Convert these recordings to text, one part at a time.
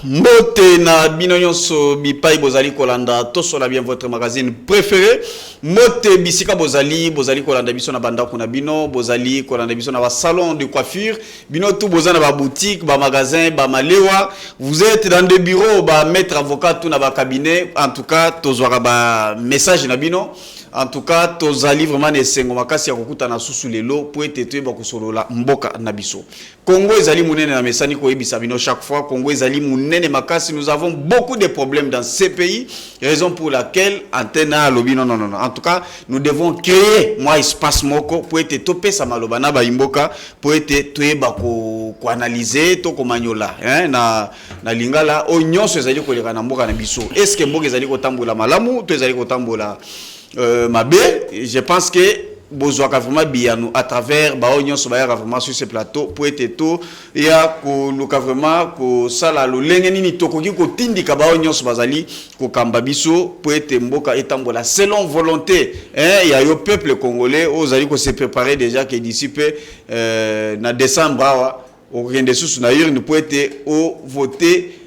Mbote na bino nyonso bipai bozali kolanda tosola bien votre magazine préféré. Mbote bisika bozali kolanda biso na banda kuna bino, bozali kolanda biso na ba salon de coiffure, bino tout bozana ba boutique, ba magasin, ba malewa. Vous êtes dans des bureaux, ba maître avocat tout na ba cabinet. En tout cas, tozwara ba message na bino. En tout cas, tozali vraiment nesengo makasi ya kokuta na susu lelo pour être ba kosolola mboka na biso. Congo ezali munene na mesani ko ebisa bino chaque fois. Congo ezali munene makasi. Nous avons beaucoup de problèmes dans ces pays, raison pour laquelle antena lobi non. En tout cas, nous devons créer moi espace moko pour être topé sa maloba na ba imboka pour être toyeba ko analyser to ko manyola na lingala o nyonso ezali ko leka na mboka na biso. Est-ce que mboka ezali ko tambola malamu to ezali ko tambola Mabé, je pense que Bozouaka vraiment bien à travers Baonyon Sobaya vraiment sur ce plateau pour être tout il y a que vraiment que ça là le lengeni ni tokoki ko tindika Baonyon Sobazali ko kambabiso pour être mboka etambola selon volonté il y a le peuple congolais aux ali ko se préparer déjà que d'ici peu na décembre au rien de sous na nous pour être au voter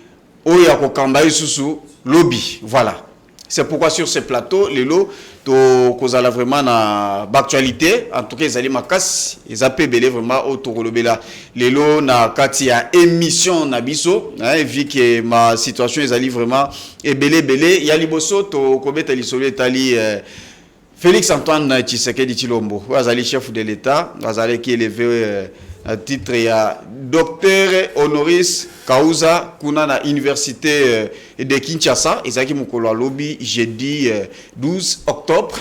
au ya ko kambayi sous lobby voilà. C'est pourquoi sur ce plateau, les lots, nous allons vraiment dans l'actualité. En tout cas, ils allaient makas, ils appellent vraiment au Torolobela. Les lots, na katia émission nabiso, vu que ma situation ils allaient vraiment belé. Il y a liboso, to kobeta lisolo tali Félix Antoine Tshisekedi Tshilombo, azali chef de l'État, azali qui élevé à titre ya docteur honoris causa kuna na université de Kinshasa ezaki mukolo lobby jeudi 12 octobre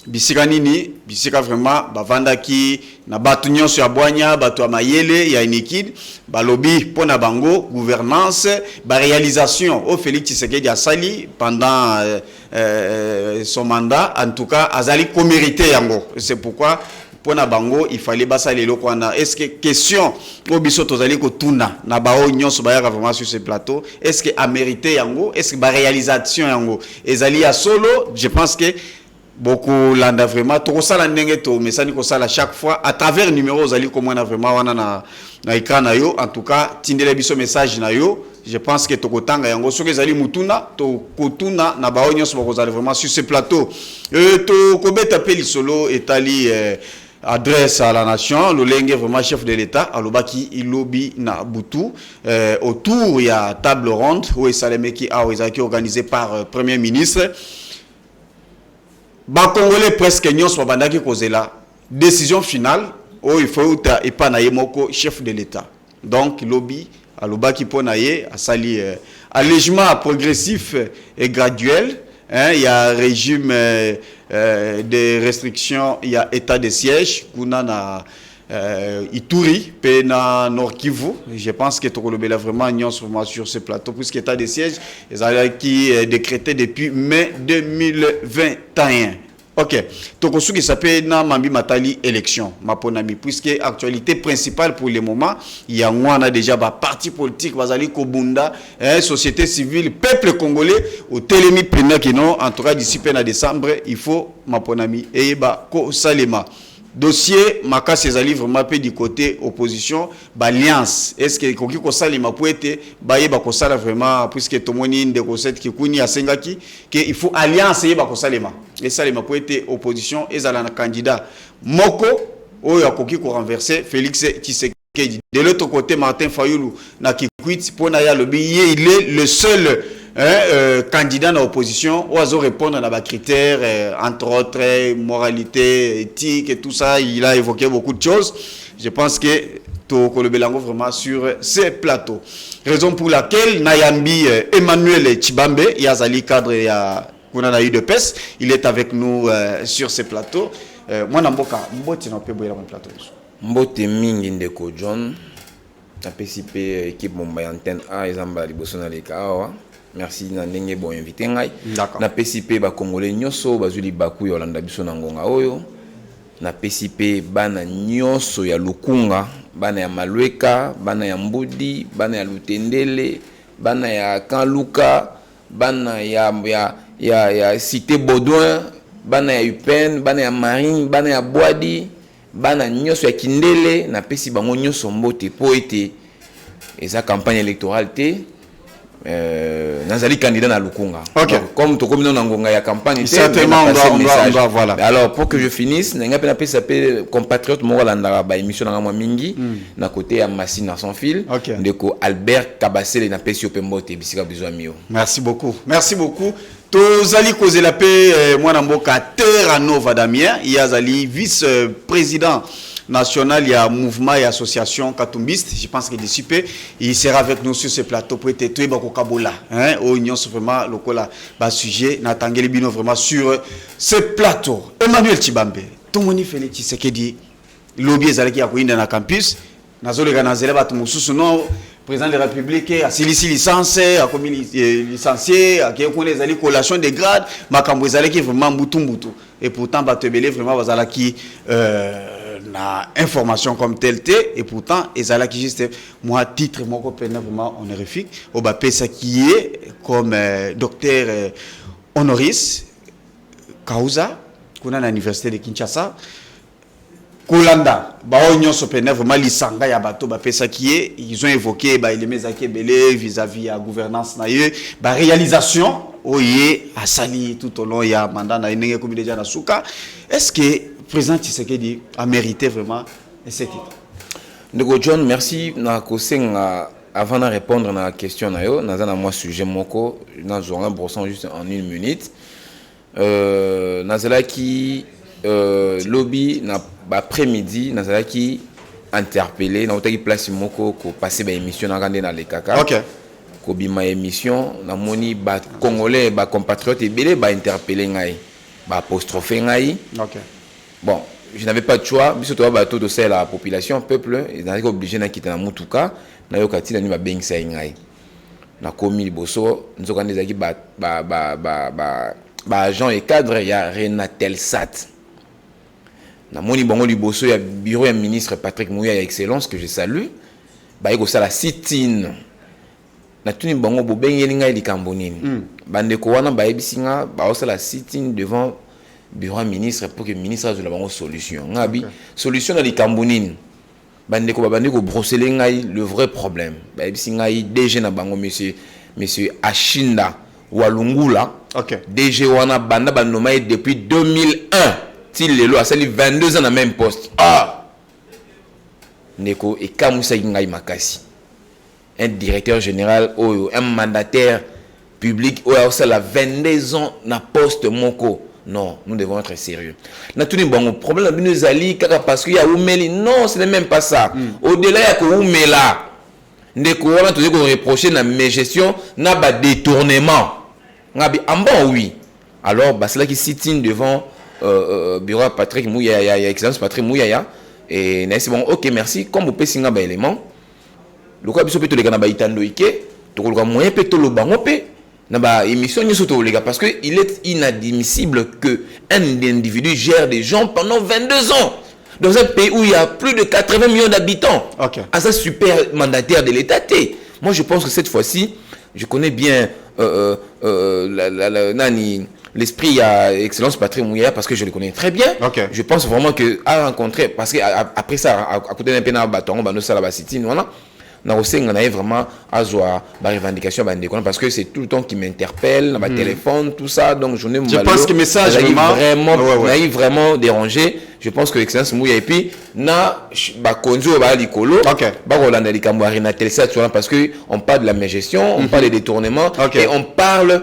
bisika nini bisika vraiment bavandaki na batu nyonso ya bwanya batu ya mayele ya inikid balobi pona bango gouvernance ba réalisation au Félix Tshisekedi asali pendant son mandat en tout cas azali ko mérité yango c'est pourquoi pona bango il fallait basa lelo kwana est-ce que question obiso tozali ko tuna na bao nyonso ba ya vraiment sur ce plateau est-ce que a mérité yango est-ce que ba réalisation yango ezali ya solo je pense que beaucoup landa vraiment to sala ndenge to mesani ko sala chaque fois à travers numéro ozali ko mona vraiment wana na écran na yo en tout cas tindele biso message na yo je pense que to kotanga yango soki ezali mutuna to kotuna na bao nyonso bakozali vraiment sur ce plateau to kobeta pe lisolo etali adresse à la nation, le lengue vraiment chef de l'État, alobaki ilobi na butu autour il y a table ronde où Salemeki a organisé par premier ministre. Ba Congolais presque nyos babandaki kozela décision finale où il faut et pas na yemoko chef de l'État. Donc lobby alobaki ponaye a sali allègement progressif et graduel. Il y a un régime de restrictions, il y a état de siège, kuna Ituri, pena Nord Kivu. Je pense que Tokolobela vraiment sur ce plateau, puisque état de siège, qui est décrété depuis mai 2021. Ok. Tokosuki s'appelle na Mambi Matali élection, maponami, puisque actualité principale pour le moment, il y a a déjà ba parti politique, bazali Kobunda, société civile, peuple congolais, au télémi pena qui non, en tout cas d'ici à décembre, il faut maponami et ba ko salema. Dossier Makas ezali vraiment peu du côté opposition alliance est-ce que koki ko salima pour être baye ba ko sala vraiment puisque tomoni de recette qui kuni asengaki que il faut alliance et ba ko salima et salima pour être opposition ezala na candidat moko oyo akoki ko renverser Félix Tshisekedi de l'autre côté Martin Fayulu na kikwit pona ya lobi il est le seul candidat dans l'opposition, oiseau répondre à des critères, entre autres, moralité, éthique et tout ça. Il a évoqué beaucoup de choses. Je pense que Toko Belango vraiment sur ces plateaux. Raison pour laquelle Nayambi Emmanuel Chibambe, Yazali cadre ya Kunana UDPS, il est avec nous sur ces plateaux. Moi, Namboka, Mbote n'a pas boire dans mon plateau. Mbote Mingi Ndeko John, a participé équipe Mumbai Antenne A, Ezamba Libosona Lekawa. Merci na ndenge bon invité ngai na PCP ba congolais nyoso bazuli baku yolanda biso na ngonga oyo na PCP bana nyoso ya Lukunga bana ya Malweka bana ya Mbudi bana ya Lutendele bana ya Kanluka bana ya Cité Baudouin bana ya Upen bana ya Marine bana ya Boadi bana nyoso ya Kindele na pesi bango nyoso mbote po ete eza campagne électorale te nazali candidat na Lukunga. Okay. Donc, comme tout comme nous ngonga ya campagne, certainement on doit voilà. Alors pour que je finisse, n'enga pe na pe s'appelle compatriote mo landa ba émission na moi mingi na côté ya Massina sans fil. Okay. Ndeko Albert Kabasele na pesi opembote bisika besoin mio. Merci beaucoup. Merci beaucoup. Tozali causer la paix moi na mboka Terra Nova Damien, Yazali vice-président national, il y a mouvement et association Katumbiste, je pense qu'il est super. Il sera avec nous sur ce plateau pour être tout bako kabola, hein, au union vraiment lokola bas sujet n'atangeli bino vraiment sur ce plateau. Emmanuel Tshibambe, tout moni Félix Tshisekedi lobby ezalaki ya koinda na campus, nazole ganazela batu mususu non président de la République a silisi licence a commis licencié a qui connaît ezali collation de grade makambo ezalaki vraiment mbutu et pourtant batebele vraiment bazalaki na information comme telle et pourtant ezalaki juste moi titre moko pena vraiment honorifique au bapesa qui est comme docteur honoris causa kuna na université de Kinshasa Kolanda ba nyonso pena vraiment lisanga ya bato bapesa qui est ils ont évoqué ba elemezaki belé vis-à-vis à gouvernance na ye ba réalisation oye asali tout au long ya mandat na ndenge comme déjà na suka. Est-ce que président Tshisekedi a mérité vraiment ce titre? Ndeko John, merci na kosenga avant de répondre à la question na yo, na moi sujet moko na zonga brossant juste en 1 minute. Nazala qui lobby na après-midi nazala qui interpellé na otaki place moko ko passer ba émission na ngande na lekaka. OK. Ko bima émission na moni ba congolais ba compatriotes ebele ba interpeller ngai, ba apostropher ngai. OK. Bon, je n'avais pas de choix, biso to ba to de la population peuple, ils n'avaient obligé na quitter na mutuka, na yo kati na ni ba bengisa ngai. Na komi liboso, nzoka ndezaki ba agent et cadre ya Renatelsat. Na moni bongo liboso ya bureau ya ministre Patrick Mouya ya excellence que je salue, ba yeko sala sit-in. Na tuni bongo bo bengeli ngai likambo nini. Bande ko wana ba yebisinga ba osala sit-in devant bureau ministre pour que le ministre ait la solution. Ngabi solution dans les Cambonines. Bandeko babandeko brosseler ngai le vrai problème. Ba yebisi ngai DG na bango monsieur Ashinda Walungula. OK. DG wana banda banoma depuis 2001. Til lelo asali 22 ans na même poste. Ah. Neko et kamusa ngai makasi. Un directeur général oyo, un mandataire public oyo asala 22 ans na poste moko. Non, nous devons être sérieux. Nous bon problème nous ali parce qu'il y a oumeli. Non, ce n'est même pas ça. Au-delà il y a oumela. Ndeko wana to ko reprocher na mes gestion na ba détournement. Ngabi ambon oui. Alors bah c'est là qui sit-in devant bureau Patrick Mouya ya excellence Patrick Mouya et c'est bon OK merci comme vous pouvez singa ba élément. Le quoi biso peto le kana ba itando ike to ko moyen peto lo bango pe. Émission parce que il est inadmissible que un individu gère des gens pendant 22 ans dans un pays où il y a plus de 80 millions d'habitants. OK. À ça super mandataire de l'État. Moi je pense que cette fois-ci, je connais bien l'esprit à excellence Patrick Mouya parce que je le connais très bien. OK. Je pense vraiment que à rencontrer parce que après ça à côté d'un peu na bâton ba no sala ba sitine voilà. On a vraiment à la revendication parce que c'est tout le temps qui m'interpelle, dans ma téléphone, tout ça. Donc, je pense que le message vraiment dérangé. Je pense que l'excellence Mouya et puis, na konzo ba likolo, ba rolanda likambo arena telsa parce que on parle de la mégestion, on parle des détournements et on parle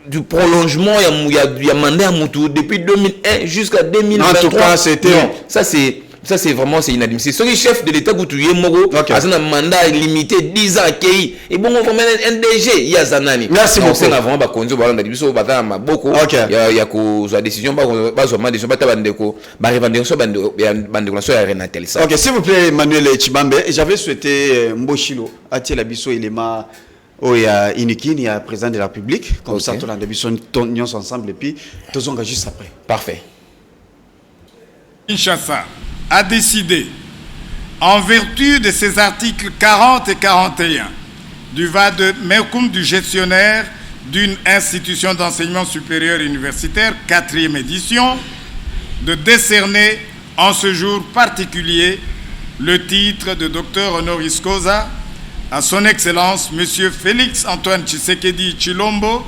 du prolongement il y a mandat depuis 2001 jusqu'à 2023. En tout cas, c'était ça c'est vraiment c'est inadmissible. Ce chef de l'État Goutouye Mogo a un mandat limité 10 ans accueilli. Et bon on va mettre un DG il y a Zanani. Merci beaucoup. C'est avant ba konzo ba landa biso ba ta maboko. Il y a ko zo décision ba zo ma décision ba ta bandeko ba revendication bandeko so ya Renatel ça. OK, s'il vous plaît Emmanuel Tshibambe, j'avais souhaité Mboshilo atie la biso élément il y a Inikin, il y a président de la République comme ça tout landa biso nyons ensemble et puis tozonga juste après. Parfait. Kinshasa a décidé, en vertu de ses articles 40 et 41 du vade mecum du gestionnaire d'une institution d'enseignement supérieur universitaire, 4e édition, de décerner en ce jour particulier le titre de docteur honoris causa à son Excellence M. Félix Antoine Tshisekedi Tshilombo,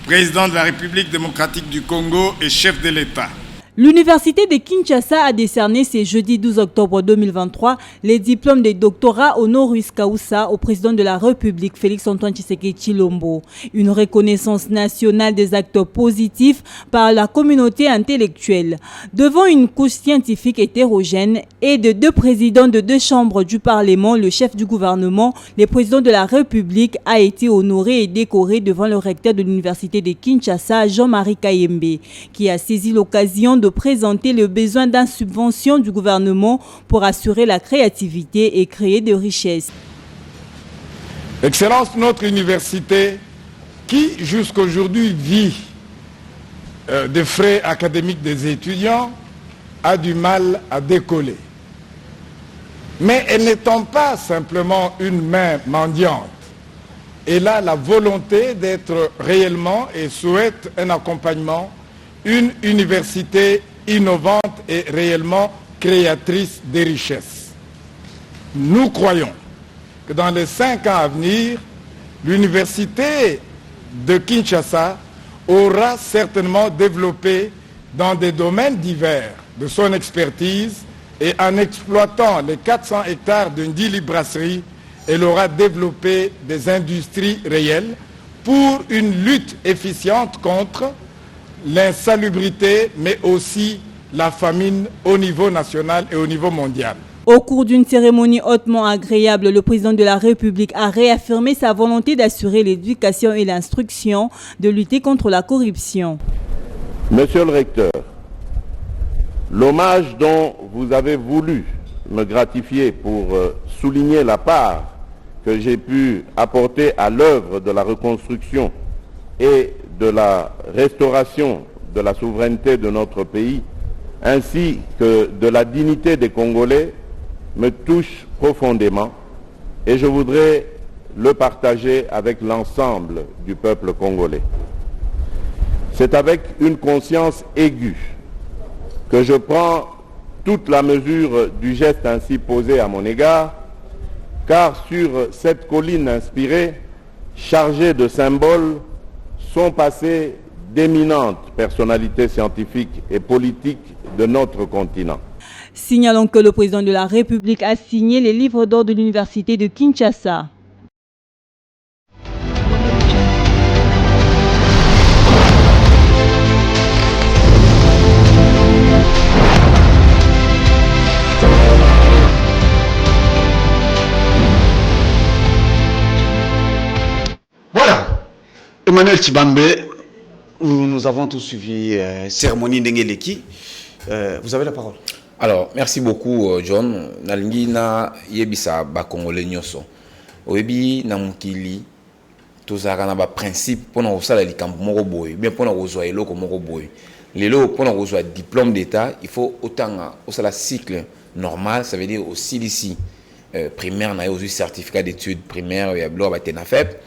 président de la République démocratique du Congo et chef de l'État. L'Université de Kinshasa a décerné ce jeudi 12 octobre 2023 les diplômes de doctorat honoris causa au président de la République Félix Antoine Tshisekedi Tshilombo. Une reconnaissance nationale des actes positifs par la communauté intellectuelle. Devant une couche scientifique hétérogène et de 2 présidents de 2 chambres du Parlement, le chef du gouvernement, le président de la République a été honoré et décoré devant le recteur de l'Université de Kinshasa, Jean-Marie Kayembe, qui a saisi l'occasion de présenter le besoin d'une subvention du gouvernement pour assurer la créativité et créer des richesses. Excellence, notre université, qui jusqu'aujourd'hui vit des frais académiques des étudiants, a du mal à décoller. Mais elle n'étant pas simplement une main mendiante, elle a la volonté d'être réellement et souhaite un accompagnement, une université innovante et réellement créatrice de richesses. Nous croyons que dans les 5 ans à venir, l'université de Kinshasa aura certainement développé dans des domaines divers de son expertise et en exploitant les 400 hectares d'une brasserie, elle aura développé des industries réelles pour une lutte efficiente contre l'insalubrité, mais aussi la famine au niveau national et au niveau mondial. Au cours d'une cérémonie hautement agréable, le président de la République a réaffirmé sa volonté d'assurer l'éducation et l'instruction, de lutter contre la corruption. Monsieur le recteur, l'hommage dont vous avez voulu me gratifier pour souligner la part que j'ai pu apporter à l'œuvre de la reconstruction et de la restauration de la souveraineté de notre pays, ainsi que de la dignité des Congolais, me touche profondément et je voudrais le partager avec l'ensemble du peuple congolais. C'est avec une conscience aiguë que je prends toute la mesure du geste ainsi posé à mon égard, car sur cette colline inspirée, chargée de symboles, sont passées d'éminentes personnalités scientifiques et politiques de notre continent. Signalons que le président de la République a signé les livres d'or de l'Université de Kinshasa. Voilà, Emmanuel Tshibambe, nous avons tous suivi cérémonie Ndengeleki. Vous avez la parole. Alors, merci beaucoup, John. Nalingi na yebisa ba Congolais nyoso. Oyebi na mukili tozaka na ba principe pour na osala likambo moko boy, bien pour na kozwa eloko moko boy. Lelo pour na kozwa diplôme d'état, il faut autant osala cycle normal, ça veut dire aussi ici primaire na yo certificat d'études primaires ya blo ba tenafep.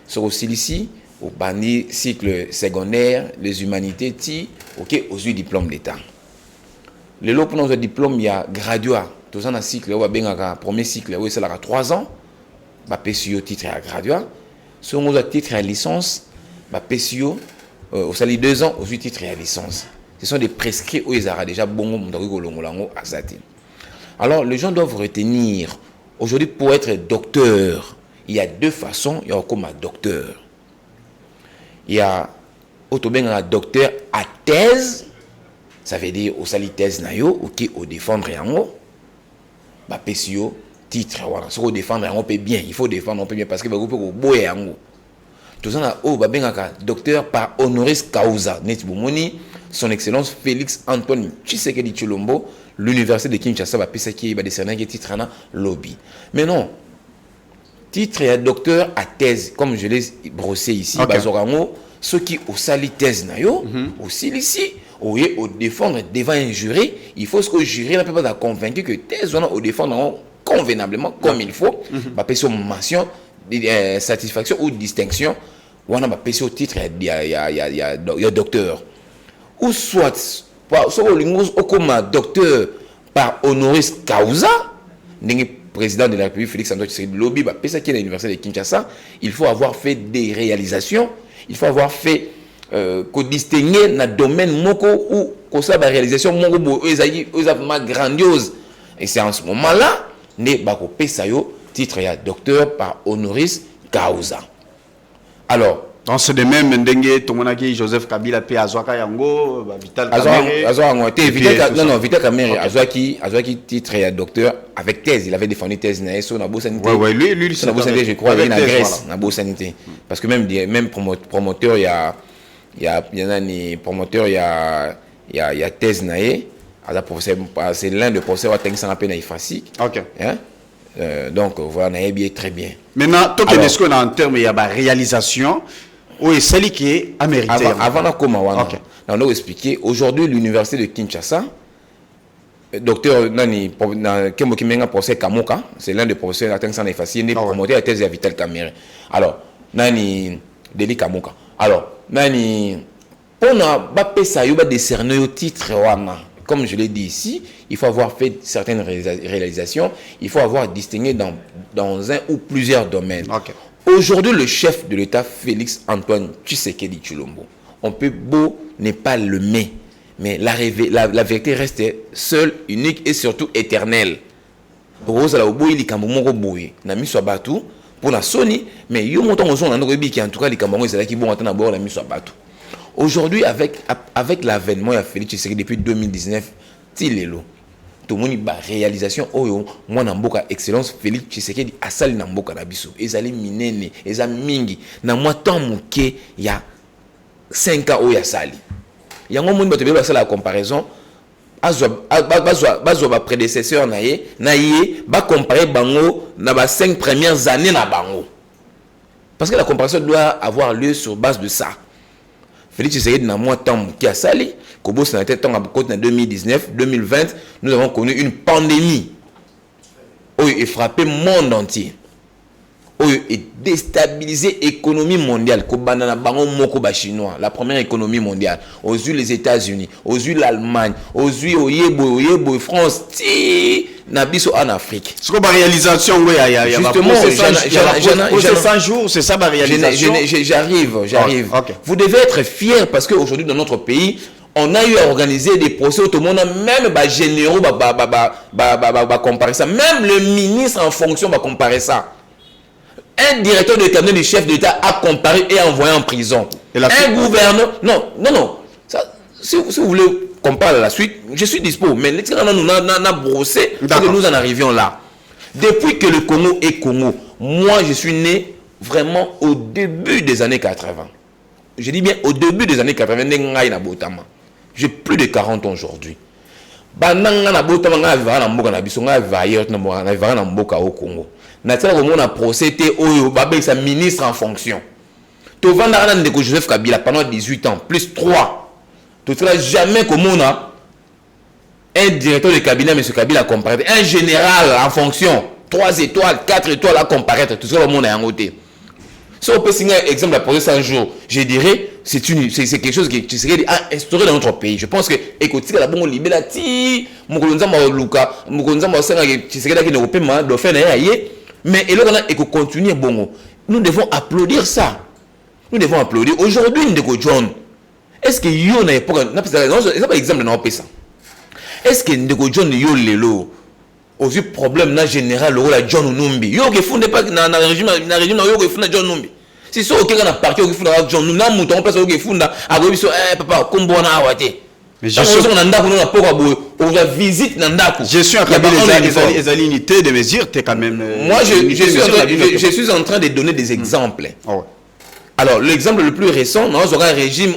Sur aussi ici au bandi cycle secondaire, les humanités ti OK aux diplôme d'état. Les lots pour nos diplômes, il y a graduat. Tous en un cycle, on va bien un premier cycle, oui, c'est là 3 ans. Bah, PCO titre à graduat. Si on a titre à licence, bah, PCO, au salaire 2 ans, au titre à licence. Ce sont des prescrits où ils ont déjà bon à Zati. Alors, les gens doivent retenir, aujourd'hui, pour être docteur, il y a 2 façons, il y a comme un docteur. Il y a un docteur à thèse. Ça veut dire au sali thèse na yo OK au défendre yango ba PCO titre voilà so défendre yango peut bien il faut défendre on peut bien parce que ba groupe ko boye yango tout ça na o ba bengaka docteur par honoris causa net bomoni son excellence Félix Antoine Tshisekedi Tshilombo l'université de Kinshasa ba pesa ki ba décerner titre na lobby mais non titre ya docteur à thèse comme je l'ai brossé ici ba zorango ceux qui au sali thèse na yo aussi ici oui, au défendre devant un jury, il faut que le jury n'a pas convaincu que thèse au défendre convenablement comme il faut. Bah pécio mention, satisfaction ou distinction, on a pécio titre il y a docteur. Ou soit comme docteur par honoris causa, président de la République Félix Antoine Tshisekedi lobby ba pesa qui est à l'université de Kinshasa, il faut avoir fait des réalisations, il faut avoir fait qu'on distinguer dans le domaine moko ou qu'on soit la réalisation moko vraiment grandiose. Et c'est en ce moment-là ne bako pesa yo titre ya docteur par honoris causa. Alors dans ce de même ndenge tomonaki Joseph Kabila pe azwaka yango Vital Kamerhe Vital Kamerhe azwaki titre ya docteur avec thèse, il avait défendu thèse na eso na Bosanité. Ouais lui na Bosanité je crois il est en Grèce na Bosanité parce que même promoteur il y a ni promoteur il y a thèse naé à professeur c'est l'un des professeurs à Tengi Sangapé na IFASI. OK. Hein? Donc voilà naé bien très bien. Maintenant toi qu'est-ce qu'on a en termes il y a réalisation. Oui, c'est lui qui est américain. Avant de commencer, on a expliqué. Aujourd'hui, l'université de Kinshasa, docteur Nani, Kemokimenga professeur Kamoka, c'est l'un des professeurs à Tengi Efasi, il est promoteur à la thèse de Vital Kamerhe. Alors, Nani, Deli Kamoka. Alors, Nani, pour ne pas décerner au titre, comme je l'ai dit ici, il faut avoir fait certaines réalisations, il faut avoir distingué dans un ou plusieurs domaines. Okay. Aujourd'hui, le chef de l'État, Félix Antoine Tshisekedi Tshilombo, on peut beau ne pas le mettre, mais la vérité reste seule, unique et surtout éternelle. Pour la Sony, mais il y a en tout cas les Camerounais qui vont attendre la mise à Batou. Aujourd'hui, avec l'avènement de Félix Tshisekedi depuis 2019, Tilelo. Tout le monde a réalisation oyo moi na mboka excellence Félix Tshisekedi asali na mboka na biso ezali minene eza mingi na moi tant moké il y a 5 ans oyo asali yango monde bato bela sala la comparaison bazwa ba prédécesseur na ye ba comparer bango na ba 5 premières années na bango parce que la comparaison doit avoir lieu sur base de ça. Félix Tshisekedi na moi tant qui a sali Kobo en 2019 2020 nous avons connu une pandémie qui a frappé le monde entier qui a déstabilisé l'économie mondiale chinois la première économie mondiale aux yeux les États-Unis aux yeux l'Allemagne aux yeux la France nabiso en Afrique. Ce qu'on va réalisation justement c'est 100 jours c'est ça ma réalisation. J'arrive. Okay. Vous devez être fiers parce qu'aujourd'hui dans notre pays on a eu à organiser des procès tout le monde même généraux comparer ça même le ministre en fonction va comparer ça. Un directeur de cabinet du chef d'État a comparé et envoyé en prison. Un gouverneur non ça, si vous voulez qu'on parle à la suite, je suis dispo. Mais nous a brossé pour que nous en arrivions là. Depuis que le Congo est Congo, moi je suis né vraiment au début des années 80. Je dis bien au début des années 80, j'ai plus de 40 ans aujourd'hui. On a procédé au ministre en fonction. Joseph Kabila pendant 18 ans, plus 3. Tu ne seras jamais comme on a un directeur de cabinet, M. Kabila, comparaître. Un général en fonction, 3 étoiles, 4 étoiles à comparaître. Tout ça, le monde est en côté. Si on peut signer un exemple à poser 100 jours, je dirais c'est quelque chose qui serait instauré dans notre pays. Je pense que, écoutez, la bonne liberté, mais il faut continuer. Nous devons applaudir ça. Nous devons applaudir. Aujourd'hui, nous John. Est-ce que yo na époque c'est pas exemple na opesa. Est-ce que ndeko John yo lelo aussi problème na général la John Numbi. Yo ke funde pas na régime yo ke funda John Numbi. Si so okeka na parti yo ke funda John Numbi na muto on place yo ke funda agobiso papa kombona awate. Mais je suis en ndako na poko boy on va visite na ndako. Je suis en train de unité de mesure t'es quand même moi je suis en train de donner des exemples. Oh. Alors, l'exemple le plus récent, nous avons un régime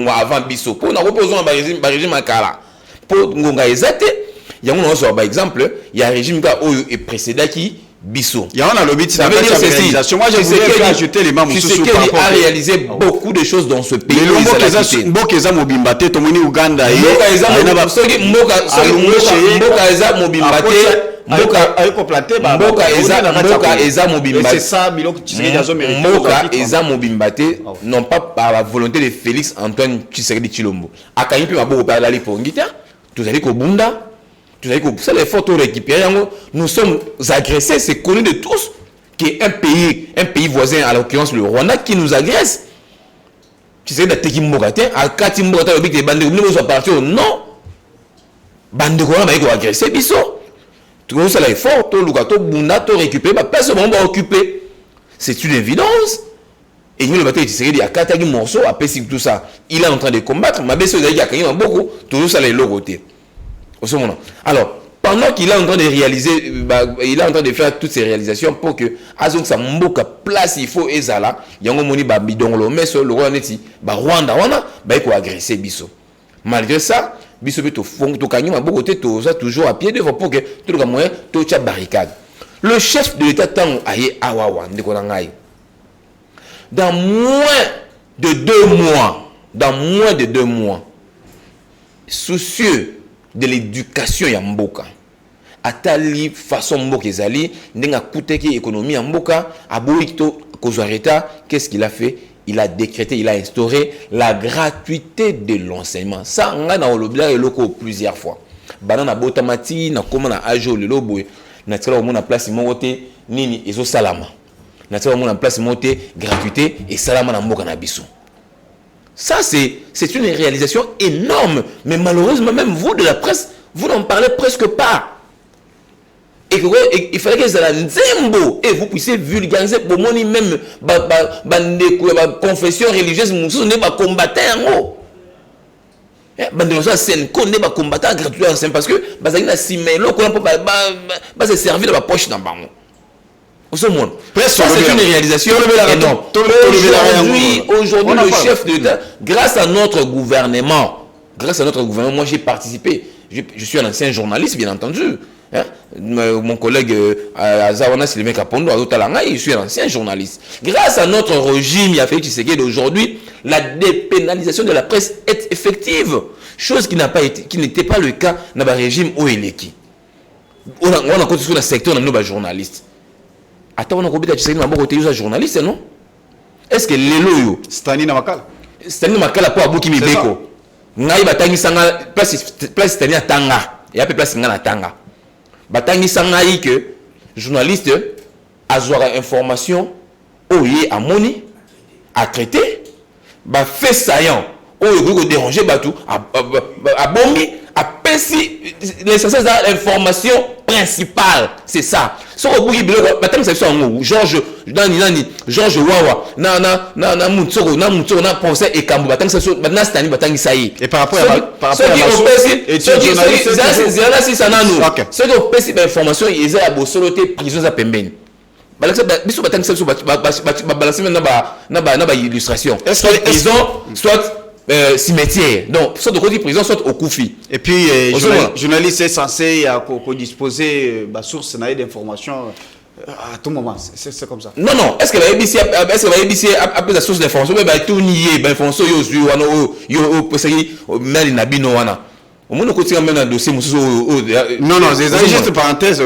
avant Bisso. Pour nous reposer un régime à Kala. Pour nous exact, il y a un exemple, il y a un régime qui est précédent qui Bisso. Il y a un lobby de réalisation. Moi, je voulais ajouter les membres sous a réalisé beaucoup de choses dans ce pays. Mais le Mokeza Mobimbate, Tomoni Uganda, Mboka eza mobimbate non pas par la volonté de Félix Antoine Tshisekedi Tshilombo. Akanyi pe maboko pa la lipongita, tozali ko bunda, Tu sais que ça l'effort de récupérer, nous sommes agressés, c'est connu de tous qu'un pays voisin, à l'occurrence le Rwanda, qui nous agresse. Tu sais, que Mbogate, à Kati Mbogate, le des bandes, nous sommes partis, non. Bande Rwanda, ils ont agressé, biso. Tout ça l'effort, tout le gâteau, Bunda, tout récupérer, personne va occuper. C'est une évidence. Et nous, le bateau, il y a 4 morceaux, après tout ça, il est en train de combattre, mais il y a beaucoup, tout ça, les logotés. Alors, pendant qu'il est en train de réaliser, il est en train de faire toutes ces réalisations pour que Azong sa mboka place il faut ezala, yango moni ba bidon lo mais sur le Rwanda il faut agresser biso. Malgré ça, biso beto fond to kanyi ma beaucoup to ça toujours à pied devant pour que tout le moyen to cha barricade. Le chef de l'État tang aye awawa ndeko na ngai. Dans moins de 2 mois, soucieux de l'éducation ya mboka atali façon mboka ezali ndenga kuteki économie ya mboka aboito kozareta, qu'est-ce qu'il a fait? Il a décrété, il a instauré la gratuité de l'enseignement. Ça on a dans le blog loko plusieurs fois banana botamati na koma na ajo le lobo na tsala mo na place mokote nini ezo salama na tsala mo na place mokote gratuité et salama na mboka na biso. Ça, c'est une réalisation énorme. Mais malheureusement, même vous de la presse, vous n'en parlez presque pas. Et il fallait que ça nzembo et vous puissiez vulgariser pour moi même la confession religieuse, vous ne pas combattre en haut. Combattre gratuitement parce que se servir de la poche dans le ça, c'est une réalisation énorme. Aujourd'hui, le chef de l'État, grâce à notre gouvernement, moi j'ai participé, je suis un ancien journaliste, bien entendu. Hein? Mon collègue Azawana Sylvain Kapondo, je suis un ancien journaliste. Grâce à notre régime, il a fait aujourd'hui, la dépénalisation de la presse est effective. Chose qui n'était pas le cas dans le régime Oeleki. On a continué sur le secteur de nos journalistes. Attends, on a combien de journaliste, non? Est-ce que les loyaux Stani Namakala pour Abuki Mibeko. Ngai batangi sanga place Stani à Tanga. Et après place Ngana Tanga. Batangi sanga que journaliste a avoir information oye à moni à traiter ba fait saillant oye déranger batou à bombi à pensi l'essentiel de l'information principale, c'est ça. Ce que vous dites, Georges Wawa, na Moutsoro, na pensé et Kambo, na Stani, batangi saï. Et par rapport à ceux qui ont fait cette information, ils ont abosoloté prison à Pembeni. Biso batangi saï, balancer na illustration. Ils ont soit cimetière. Donc, soit de côté prison, soit au Koufi. Et puis, journaliste est censé disposer de sources d'informations à tout moment. C'est comme ça. Non. Est-ce que la ABC appelle la source d'information? Mais tout nier, information au moins, on même un dossier. Non, c'est juste parenthèse.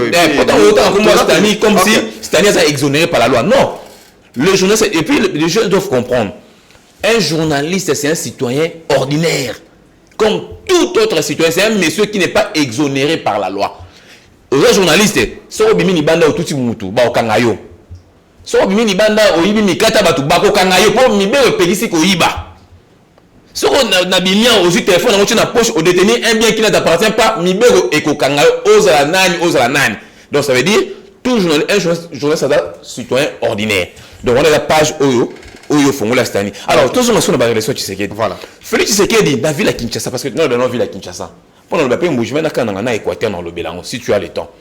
Comme si Stani a exonéré par la loi. Non. Les journalistes, et puis les gens doivent comprendre. Un journaliste, c'est un citoyen ordinaire. Comme tout autre citoyen, c'est un monsieur qui n'est pas exonéré par la loi. Un journaliste, si on bimi ni banda ou tout mutu, ba okangayo. Si on bimi ni banda ou ibi ni kata batu, ba okangayo pour mibe le pélisi ko iba. Si on a bimi au téléphone, on a une poche au détenu un bien qui ne t'appartient pas, mibe et ko kangayo, ose la nani. Donc ça veut dire tout journaliste, un journaliste, c'est un citoyen ordinaire. Donc on a la page Oyo. Alors, tous les gens sont dans la Tshisekedi. Voilà. Félix Tshisekedi, dans la ville à Kinshasa, parce que nous, dans la ville à Kinshasa, pendant le mouvement, on a Équateur dans le Bélango, si tu as le temps.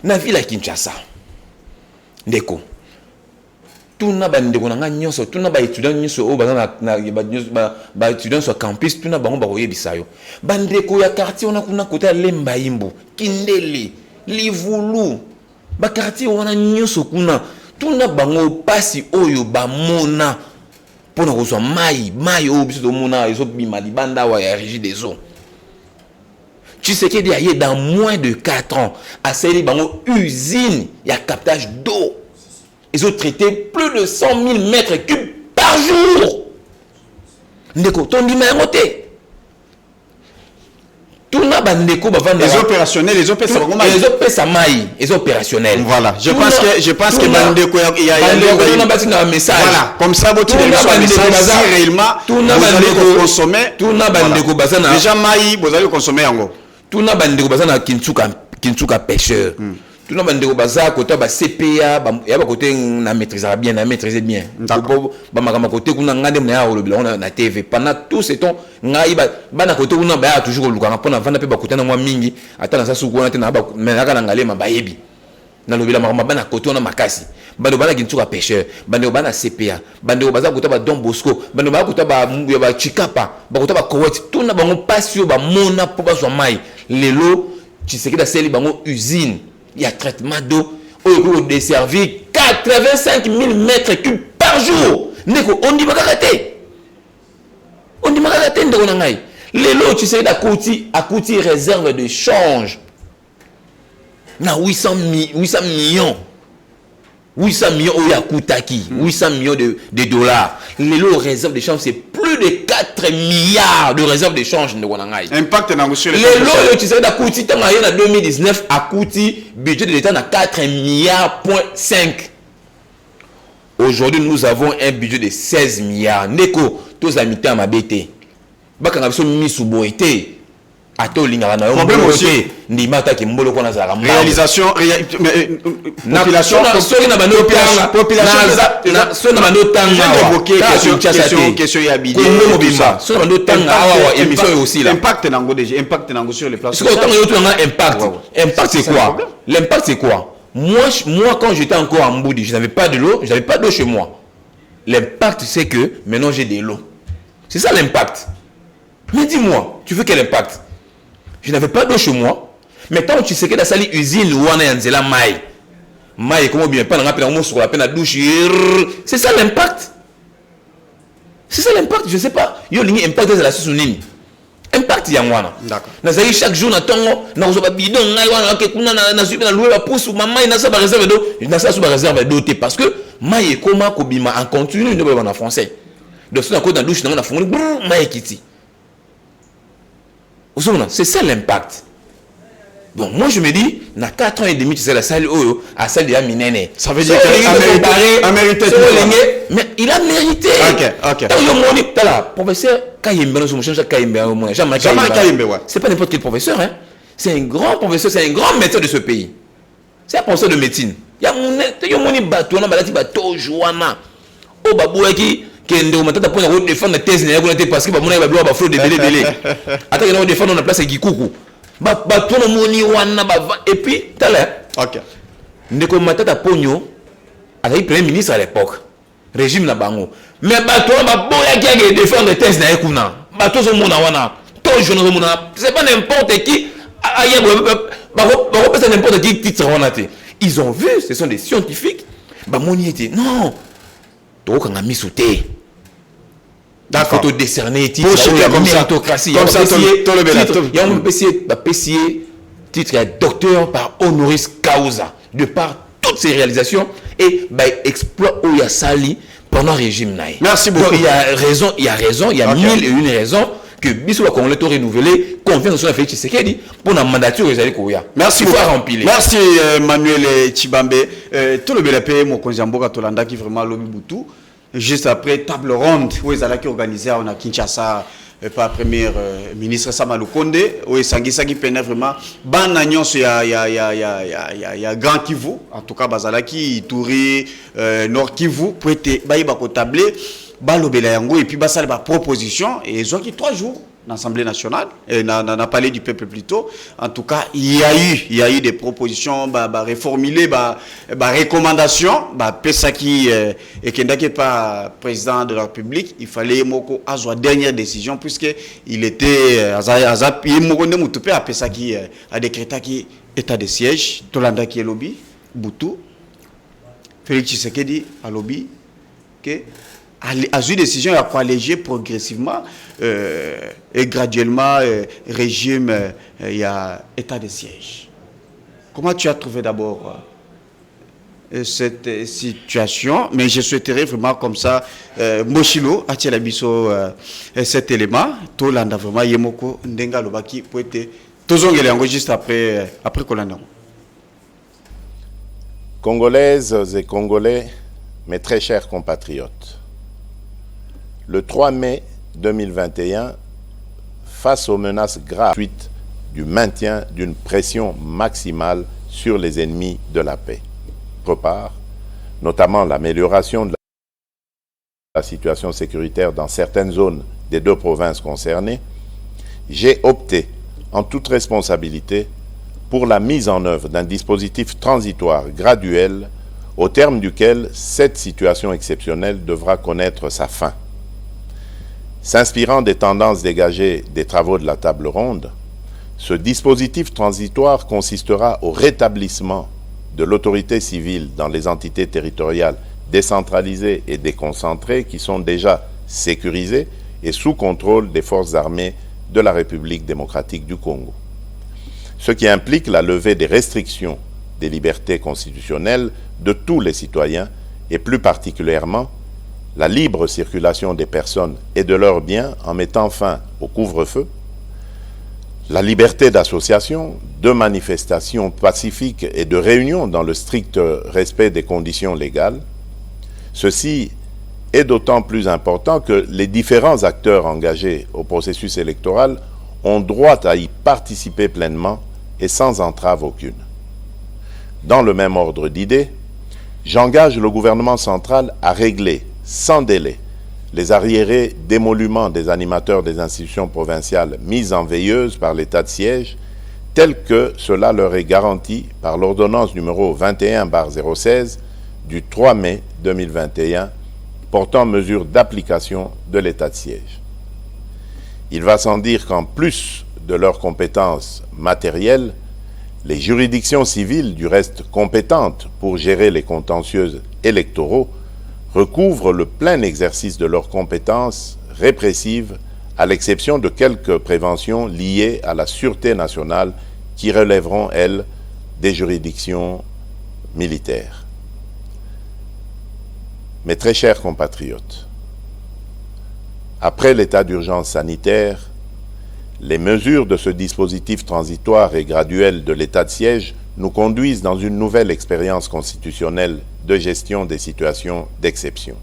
Dans la ville à Kinshasa, Ndeko, tout le monde, tout le étudiant sur campus, tout le monde est bisayo. Bandeko ya quartier, on a côté Lemba Imbo, Kindeli, Livulu, ba quartier, on a nyoso kuna. Tout na bango pasi oyo ba mona pona kozwa mai oyo biso to mona ezo bima libanda wa ya régie des eaux. Tshisekedi aye dans moins de 4 ans a sali bango usine ya captage d'eau. Ils ont traité plus de 100 000 mètres cubes par jour. Ndeko tondi ma ngote. Tout na bandeko bavanda. Les opérationnels, les opérationnels. Les opérationnels. Voilà. Je pense que bandeko il y a un message. Voilà. Comme ça, vous tirez le message si réellement vous allez consommer. Tout na bandeko bazana. Déjà maï, vous allez consommer yango. Tout na bandeko bazana kinsuka pêcheur. Tout le monde baza côté ba CPA ya ba côté na maîtriser bien na maîtriser bien ba makama côté kuna ngande na ya olobila on na TV pendant tout ce temps ngai ba na côté kuna ba toujours luka pona vanda pe ba côté na mwa mingi ata na sasu kuna te na ba menaka na ngalema ba yebi na lobila makama ba na côté on makasi bando bana kintuka pêcheur bando bana CPA bando baza côté ba Don Bosco bando ba côté ba Chikapa ba côté ba Kowet tout na bango pasio ba mona po ba zo mai lelo Tshisekedi seli bango usine. Il y a traitement d'eau au desservi 85 000 mètres cubes par jour. On dit on dit les lots, tu sais, à côté réserve de change. Na 800 millions. 800 millions, il y a Koutaki. 800 millions de dollars. Les lots réserve de change, c'est plus de 4 milliards de réserves de change. Impact sur les lots, tu sais, en 2019, à Kouti, budget de l'État, 4 milliards, 5. Aujourd'hui, nous avons un budget de 16 milliards. Neko, tous les habitants ma BT. Bakanga biso mis sous boité. Ato lingara na problème aussi ni mata ki mbolo kona za réalisation population na bano population na so na bano tanga question ya bidé so na bano tanga awa émission aussi là impact nango déjà impact nango sur les places parce que tant yoto na impact c'est quoi l'impact c'est quoi moi quand j'étais encore en Mboudi je n'avais pas de l'eau j'avais pas d'eau chez moi l'impact c'est que maintenant j'ai de l'eau c'est ça l'impact mais dis-moi tu veux quel impact? Je n'avais pas d'eau chez moi. Mais tant que tu sais que dans la usine, où on est en Zéla maï. Maï, comment bien pas sur la peine à douche. C'est ça l'impact. C'est ça l'impact. Je ne sais pas. Il y a un impact de la soussounine. Impact, il y a un. D'accord. Chaque jour, on a bidon, on a loué la pousse, maman, il a sa réserve d'eau. Il a sa réserve d'eau. Parce que maï est comment Kobima en continu, nous en français. Donc, si on a dans la douche, on a fait maï kiti. C'est ça l'impact. Bon, moi je me dis, na 4 ans et demi, tu sais, la salle à celle de Aminene. Ça veut dire qu'il a mérité. Mais il a mérité. Ok. Professeur Kayembe, c'est pas n'importe quel professeur. Hein. C'est un grand professeur, c'est un grand médecin de ce pays. C'est un professeur de médecine. Il y a mon bateau, kende matata pour na défendre thèse na yako parce que ba mona ba ba flot de belé ata na défendre na place gikuku ba to na moni wana ba et puis tala OK ndeko matata ponyo azali premier ministre à l'époque régime na bango mais ba to ba boya ki défendre thèse na yako na ba to zo mona wana to jeune zo mona c'est pas n'importe qui aya ba pas n'importe qui titre wana te ils ont vu ce sont des scientifiques ba moni était non to kanga misouté. D'accord. Il faut décerner titre comme ça il y a un PC titre docteur par honoris causa de par toutes ses réalisations et exploit où il y a sali pendant le régime naï. Merci beaucoup. Il y a raison, il y a mille et une raisons que Bissou va qu'on l'ait renouvelé confiance sur la Félix Tshisekedi pour la mandature les Kouya. Merci beaucoup. Merci Manuel Tshibambe. Tout le BLP mon Konjamboka Tolanda qui vraiment lobby Boutou. Juste après table ronde où ils allaient organiser on a Kinshasa par premier ministre Sama Lukonde où Sangisa qui peine vraiment ban annonce ya Grand Kivu en tout cas Bazalaki Ituri Nord Kivu pour être baïba ko tablé balobela yango et puis basale ba proposition et ils ont qui 3 jours l'Assemblée nationale et n'a parlé du peuple plutôt en tout cas il y a eu des propositions réformulées recommandations pesaki et kendake pas président de la République il fallait moko azwa dernière décision puisque il était azapi moko ne mutupe a pesaki a décrété qui état de siège tolanda qui est lobby Boutou Félix Tshisekedi a lobby que a eu décision à alléger progressivement et graduellement régime il y a état de siège. Comment tu as trouvé d'abord cette situation, mais je souhaiterais vraiment comme ça Moshilo Atiela Biso cet élément to landa vraiment yemoko ndenga lobaki pour être tozongele yango juste après Kolanda. Congolaises et Congolais, mes très chers compatriotes, le 3 mai 2021, face aux menaces graves suite du maintien d'une pression maximale sur les ennemis de la paix, d'autre part, notamment l'amélioration de la situation sécuritaire dans certaines zones des deux provinces concernées, j'ai opté en toute responsabilité pour la mise en œuvre d'un dispositif transitoire graduel au terme duquel cette situation exceptionnelle devra connaître sa fin. S'inspirant des tendances dégagées des travaux de la table ronde, ce dispositif transitoire consistera au rétablissement de l'autorité civile dans les entités territoriales décentralisées et déconcentrées qui sont déjà sécurisées et sous contrôle des forces armées de la République démocratique du Congo. Ce qui implique la levée des restrictions des libertés constitutionnelles de tous les citoyens et plus particulièrement la libre circulation des personnes et de leurs biens en mettant fin au couvre-feu, la liberté d'association, de manifestation pacifique et de réunion dans le strict respect des conditions légales. Ceci est d'autant plus important que les différents acteurs engagés au processus électoral ont droit à y participer pleinement et sans entrave aucune. Dans le même ordre d'idées, j'engage le gouvernement central à régler sans délai les arriérés d'émoluments des animateurs des institutions provinciales mises en veilleuse par l'état de siège, tel que cela leur est garanti par l'ordonnance numéro 21/016 du 3 mai 2021 portant mesures d'application de l'état de siège. Il va sans dire qu'en plus de leurs compétences matérielles, les juridictions civiles, du reste compétentes pour gérer les contentieux électoraux, recouvrent le plein exercice de leurs compétences répressives, à l'exception de quelques préventions liées à la sûreté nationale qui relèveront, elles, des juridictions militaires. Mes très chers compatriotes, après l'état d'urgence sanitaire, les mesures de ce dispositif transitoire et graduel de l'état de siège nous conduisent dans une nouvelle expérience constitutionnelle de gestion des situations d'exception.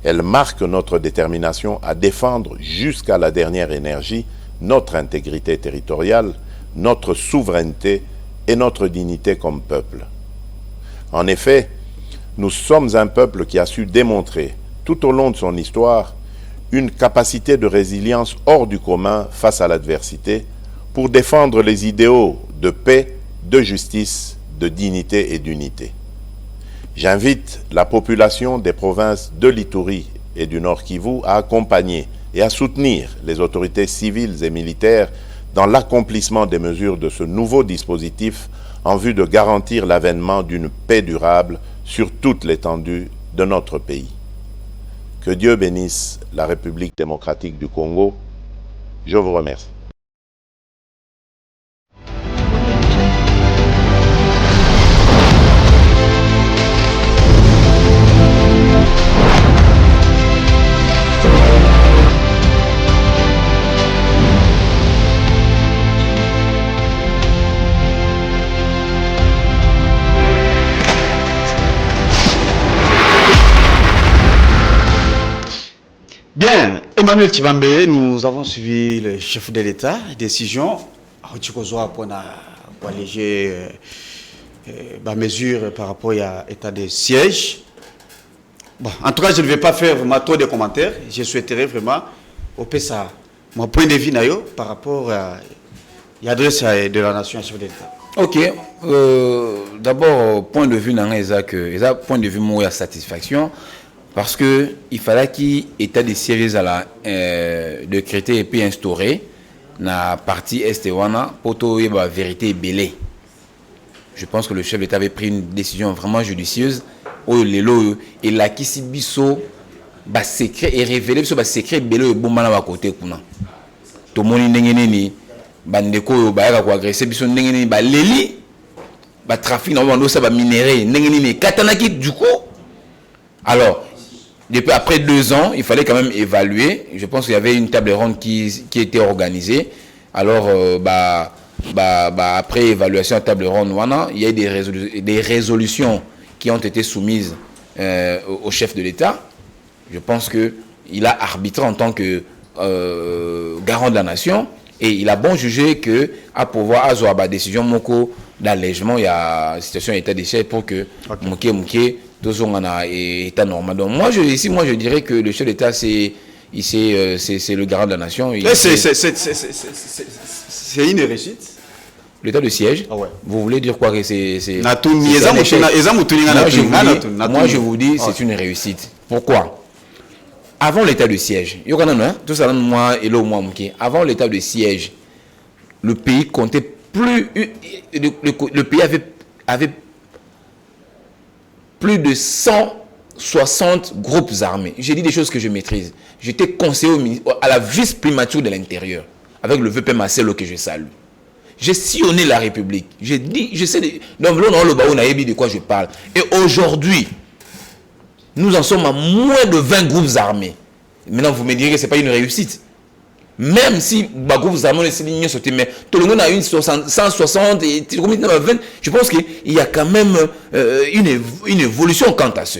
Elles marquent notre détermination à défendre jusqu'à la dernière énergie notre intégrité territoriale, notre souveraineté et notre dignité comme peuple. En effet, nous sommes un peuple qui a su démontrer, tout au long de son histoire, une capacité de résilience hors du commun face à l'adversité pour défendre les idéaux de paix, de justice, de dignité et d'unité. J'invite la population des provinces de l'Ituri et du Nord Kivu à accompagner et à soutenir les autorités civiles et militaires dans l'accomplissement des mesures de ce nouveau dispositif en vue de garantir l'avènement d'une paix durable sur toute l'étendue de notre pays. Que Dieu bénisse la République démocratique du Congo. Je vous remercie. Bien, Emmanuel Tshibambe, nous avons suivi le chef de l'État, décision pour alléger la mesure par rapport à l'état de siège. Bon, en tout cas, je ne vais pas faire vraiment trop de commentaires. Je souhaiterais vraiment ça, mon point de vue par rapport à l'adresse de la nation à chef de l'État. Ok, d'abord, point de vue, point de vue, moi, satisfaction. Parce que il fallait qu'il état de siège à la décrété et puis instauré na partie est wana pour trouver la vérité belée. Je pense que le chef d'État avait pris une décision vraiment judicieuse. Et là qui si biso ba secret et révélé sur ba secret belé bomba na ba côté kuna. To moni ndengene ni bandeko ba ya ko agresser biso ndengene ba leli bah trafic normalement ça va minérer n'engeni katanaki du coup. Alors depuis après 2 ans, il fallait quand même évaluer. Je pense qu'il y avait une table ronde qui était organisée. Alors après évaluation à table ronde, il y a des résolutions qui ont été soumises au chef de l'État. Je pense qu'il a arbitré en tant que garant de la nation et il a bon jugé que à pouvoir avoir la décision moko d'allègement, il y a une situation d'état de siège pour que mouké tout état normal. Donc moi je dirais que le chef d'État c'est le garant de la nation. C'est une réussite. L'état de siège, vous voulez dire quoi que c'est moi je vous dis c'est une réussite. Pourquoi? Avant l'état de siège, avant l'état de siège, le pays comptait plus, le pays avait plus de 160 groupes armés. J'ai dit des choses que je maîtrise. J'étais conseiller à la vice-primature de l'Intérieur, avec le VP Marcelo que je salue. J'ai sillonné la République. J'ai dit, je sais, donc on a dit de quoi je parle. Et aujourd'hui, nous en sommes à moins de 20 groupes armés. Maintenant, vous me direz que ce n'est pas une réussite. Même si les groupes armés sont sautés, mais tout le monde a une 160 et 20, je pense qu'il y a quand même une évolution quant à ce.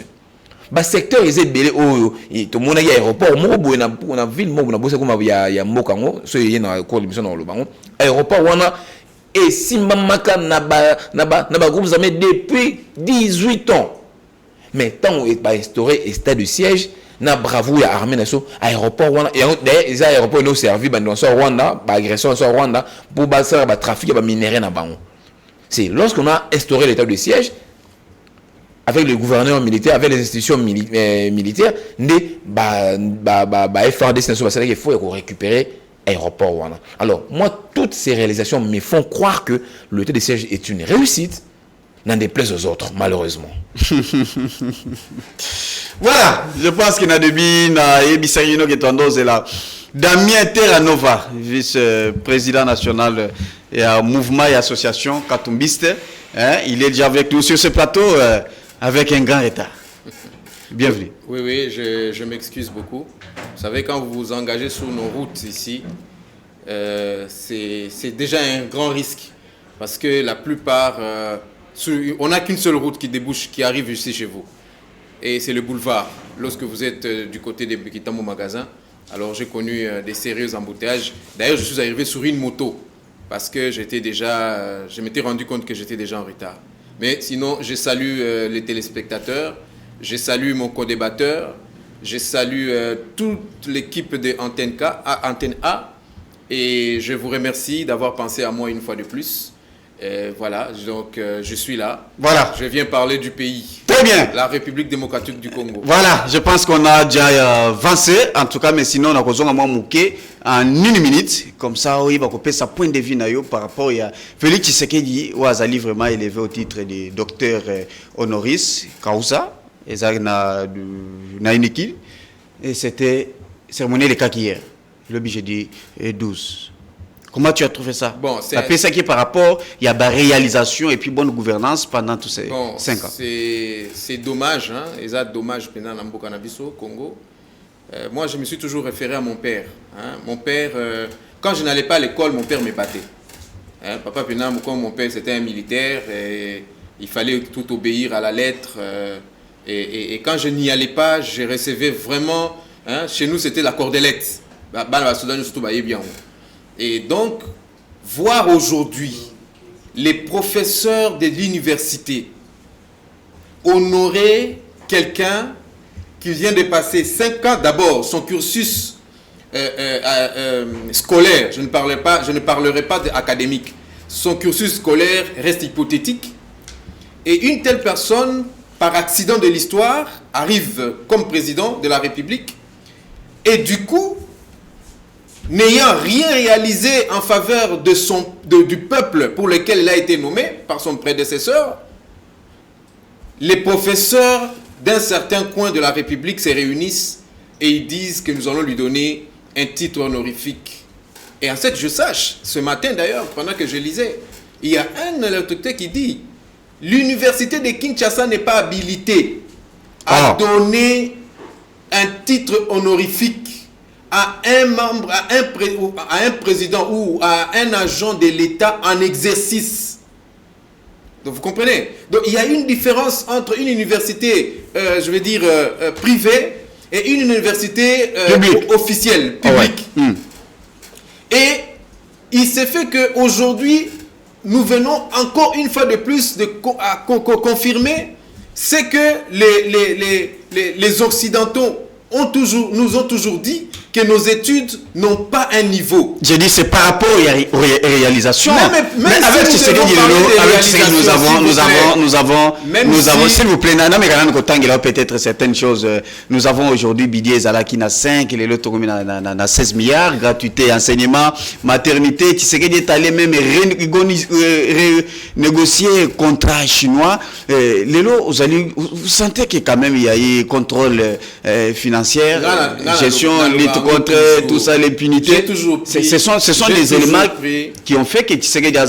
Le secteur est belé tout le monde a aéroport, on a ville, il y a Mokango, il y a aéroport, et si Mamaka n'a groupes armés depuis 18 ans. Mais tant qu'on est instauré état de siège, na bravo ya armée nation aéroport et les aéroports nous servi dans Rwanda, agression sur Rwanda pour faire le trafic de minerais na bango. C'est lorsqu'on a instauré l'état de siège avec le gouvernement militaire, avec les institutions militaires, FRDC nation il faut récupérer aéroport Rwanda. Alors moi toutes ces réalisations me font croire que l'état de siège est une réussite. N'en déplaise aux autres, malheureusement. Voilà, je pense qu'il y a des Ebisarino qui est là. Damien Terranova, vice-président national et mouvement et association Katumbiste, il est déjà avec nous sur ce plateau avec un grand retard. Bienvenue. Oui, je m'excuse beaucoup. Vous savez, quand vous vous engagez sur nos routes ici, c'est déjà un grand risque. Parce que la plupart... on n'a qu'une seule route qui débouche, qui arrive ici chez vous. Et c'est le boulevard. Lorsque vous êtes du côté de Bekitamo magasin, alors j'ai connu des sérieux embouteillages. D'ailleurs, je suis arrivé sur une moto parce que je m'étais rendu compte que j'étais déjà en retard. Mais sinon, je salue les téléspectateurs, je salue mon co-débatteur, je salue toute l'équipe de Antenne A, et je vous remercie d'avoir pensé à moi une fois de plus. Voilà, donc je suis là. Voilà. Je viens parler du pays. Très bien. La République démocratique du Congo. Voilà, je pense qu'on a déjà avancé. En tout cas, mais sinon, on a besoin de mouquer en 1 minute. Comme ça, il va couper sa point de vue par rapport à Félix Tshisekedi, où il a vraiment élevé au titre de docteur honoris causa. Et ça, et c'était cérémonie de CAC hier. Le budget dit 12. Comment tu as trouvé ça? Bon, ça fait ça qui est par rapport, il y a la réalisation et puis bonne gouvernance pendant tous ces 5 ans. C'est dommage, hein? Et ça dommage pendant l'Ambo Cannabis au Congo. Moi, je me suis toujours référé à mon père. Hein? Mon père, quand je n'allais pas à l'école, mon père me battait. Hein? Papa Pénam, comme mon père, c'était un militaire, et il fallait tout obéir à la lettre. Et quand je n'y allais pas, je recevais vraiment... Hein? Chez nous, c'était la cordelette. Et donc, voir aujourd'hui les professeurs de l'université honorer quelqu'un qui vient de passer 5 ans, d'abord son cursus scolaire, je ne parlerai pas d'académique, son cursus scolaire reste hypothétique, et une telle personne, par accident de l'histoire, arrive comme président de la République, et du coup, n'ayant rien réalisé en faveur du peuple pour lequel il a été nommé par son prédécesseur, les professeurs d'un certain coin de la République se réunissent et ils disent que nous allons lui donner un titre honorifique. Et en fait, je sache, ce matin d'ailleurs, pendant que je lisais, il y a un électeur qui dit l'université de Kinshasa n'est pas habilitée à donner un titre honorifique à un membre, à un président ou à un agent de l'État en exercice. Donc vous comprenez? Donc il y a une différence entre une université, je vais dire, privée et une université officielle, publique. Et il s'est fait qu'aujourd'hui, nous venons encore une fois de plus à confirmer ce que les Occidentaux nous ont toujours dit, que nos études n'ont pas un niveau. J'ai dit c'est par rapport aux réalisations. Mais avec Tshisekedi, nous avons, s'il vous plaît, peut-être certaines choses. Nous avons aujourd'hui Bidi Ezalaki na 5, il est l'autre na 16 milliards, gratuité, enseignement, maternité. Tshisekedi est allé même négocier contrat chinois. Vous sentez que quand même il y a eu contrôle financier, gestion, lutte contre tout ça, l'impunité. Ce sont des éléments qui ont fait que Tshisekedi a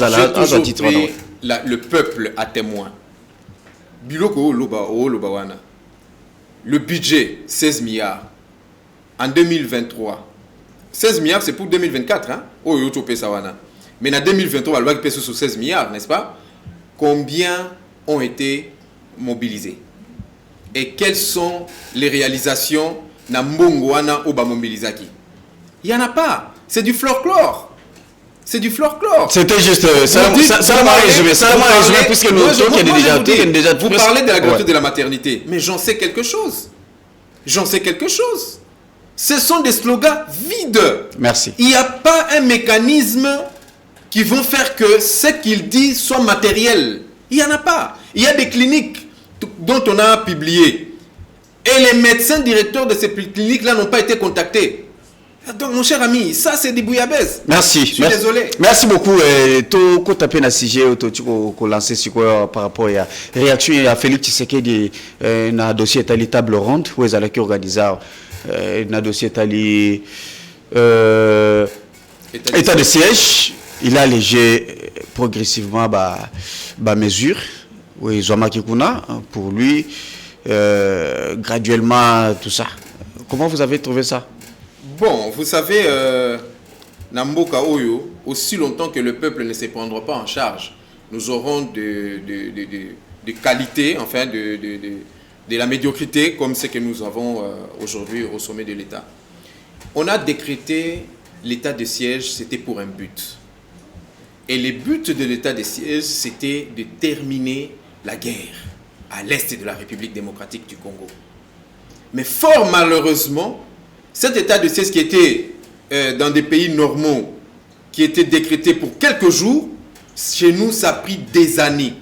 le peuple à témoin. Le budget, 16 milliards. En 2023. 16 milliards, c'est pour 2024. Hein? Mais en 2023, la loi qui pèse sur 16 milliards, n'est-ce pas? Combien ont été mobilisés? Et quelles sont les réalisations na mbongwana ou bamobilizaki? Il n'y en a pas. C'est du folklore. C'est du folklore. C'était juste ça m'a résumé. Ça m'a résumé puisque nous déjà vous parlez de la gratuité de la maternité, mais j'en sais quelque chose. J'en sais quelque chose. Ce sont des slogans vides. Merci. Il n'y a pas un mécanisme qui vont faire que ce qu'il dit soit matériel. Il n'y en a pas. Il y a des cliniques dont on a publié. Et les médecins directeurs de ces cliniques-là n'ont pas été contactés. Donc, mon cher ami, ça, c'est des bouillabaisse. Merci. Je suis désolé. Merci beaucoup. Tu tapé na sujet, tu as lancé sur quoi par rapport à la réaction à Félix Tshisekedi na dossier à la table ronde, où ils allaient organiser na dossier à l'état de siège. Il a allégé progressivement ba mesure. Oui, Zouama Kikuna, pour lui, graduellement, tout ça. Comment vous avez trouvé ça? Bon, vous savez, Namboka Oyo, aussi longtemps que le peuple ne se prendra pas en charge, nous aurons de qualité, enfin de la médiocrité, comme ce que nous avons aujourd'hui au sommet de l'État. On a décrété l'état de siège, c'était pour un but. Et le but de l'état de siège, c'était de terminer la guerre à l'est de la République démocratique du Congo. Mais fort malheureusement, cet état de siège qui était dans des pays normaux, qui était décrété pour quelques jours, chez nous, ça a pris des années.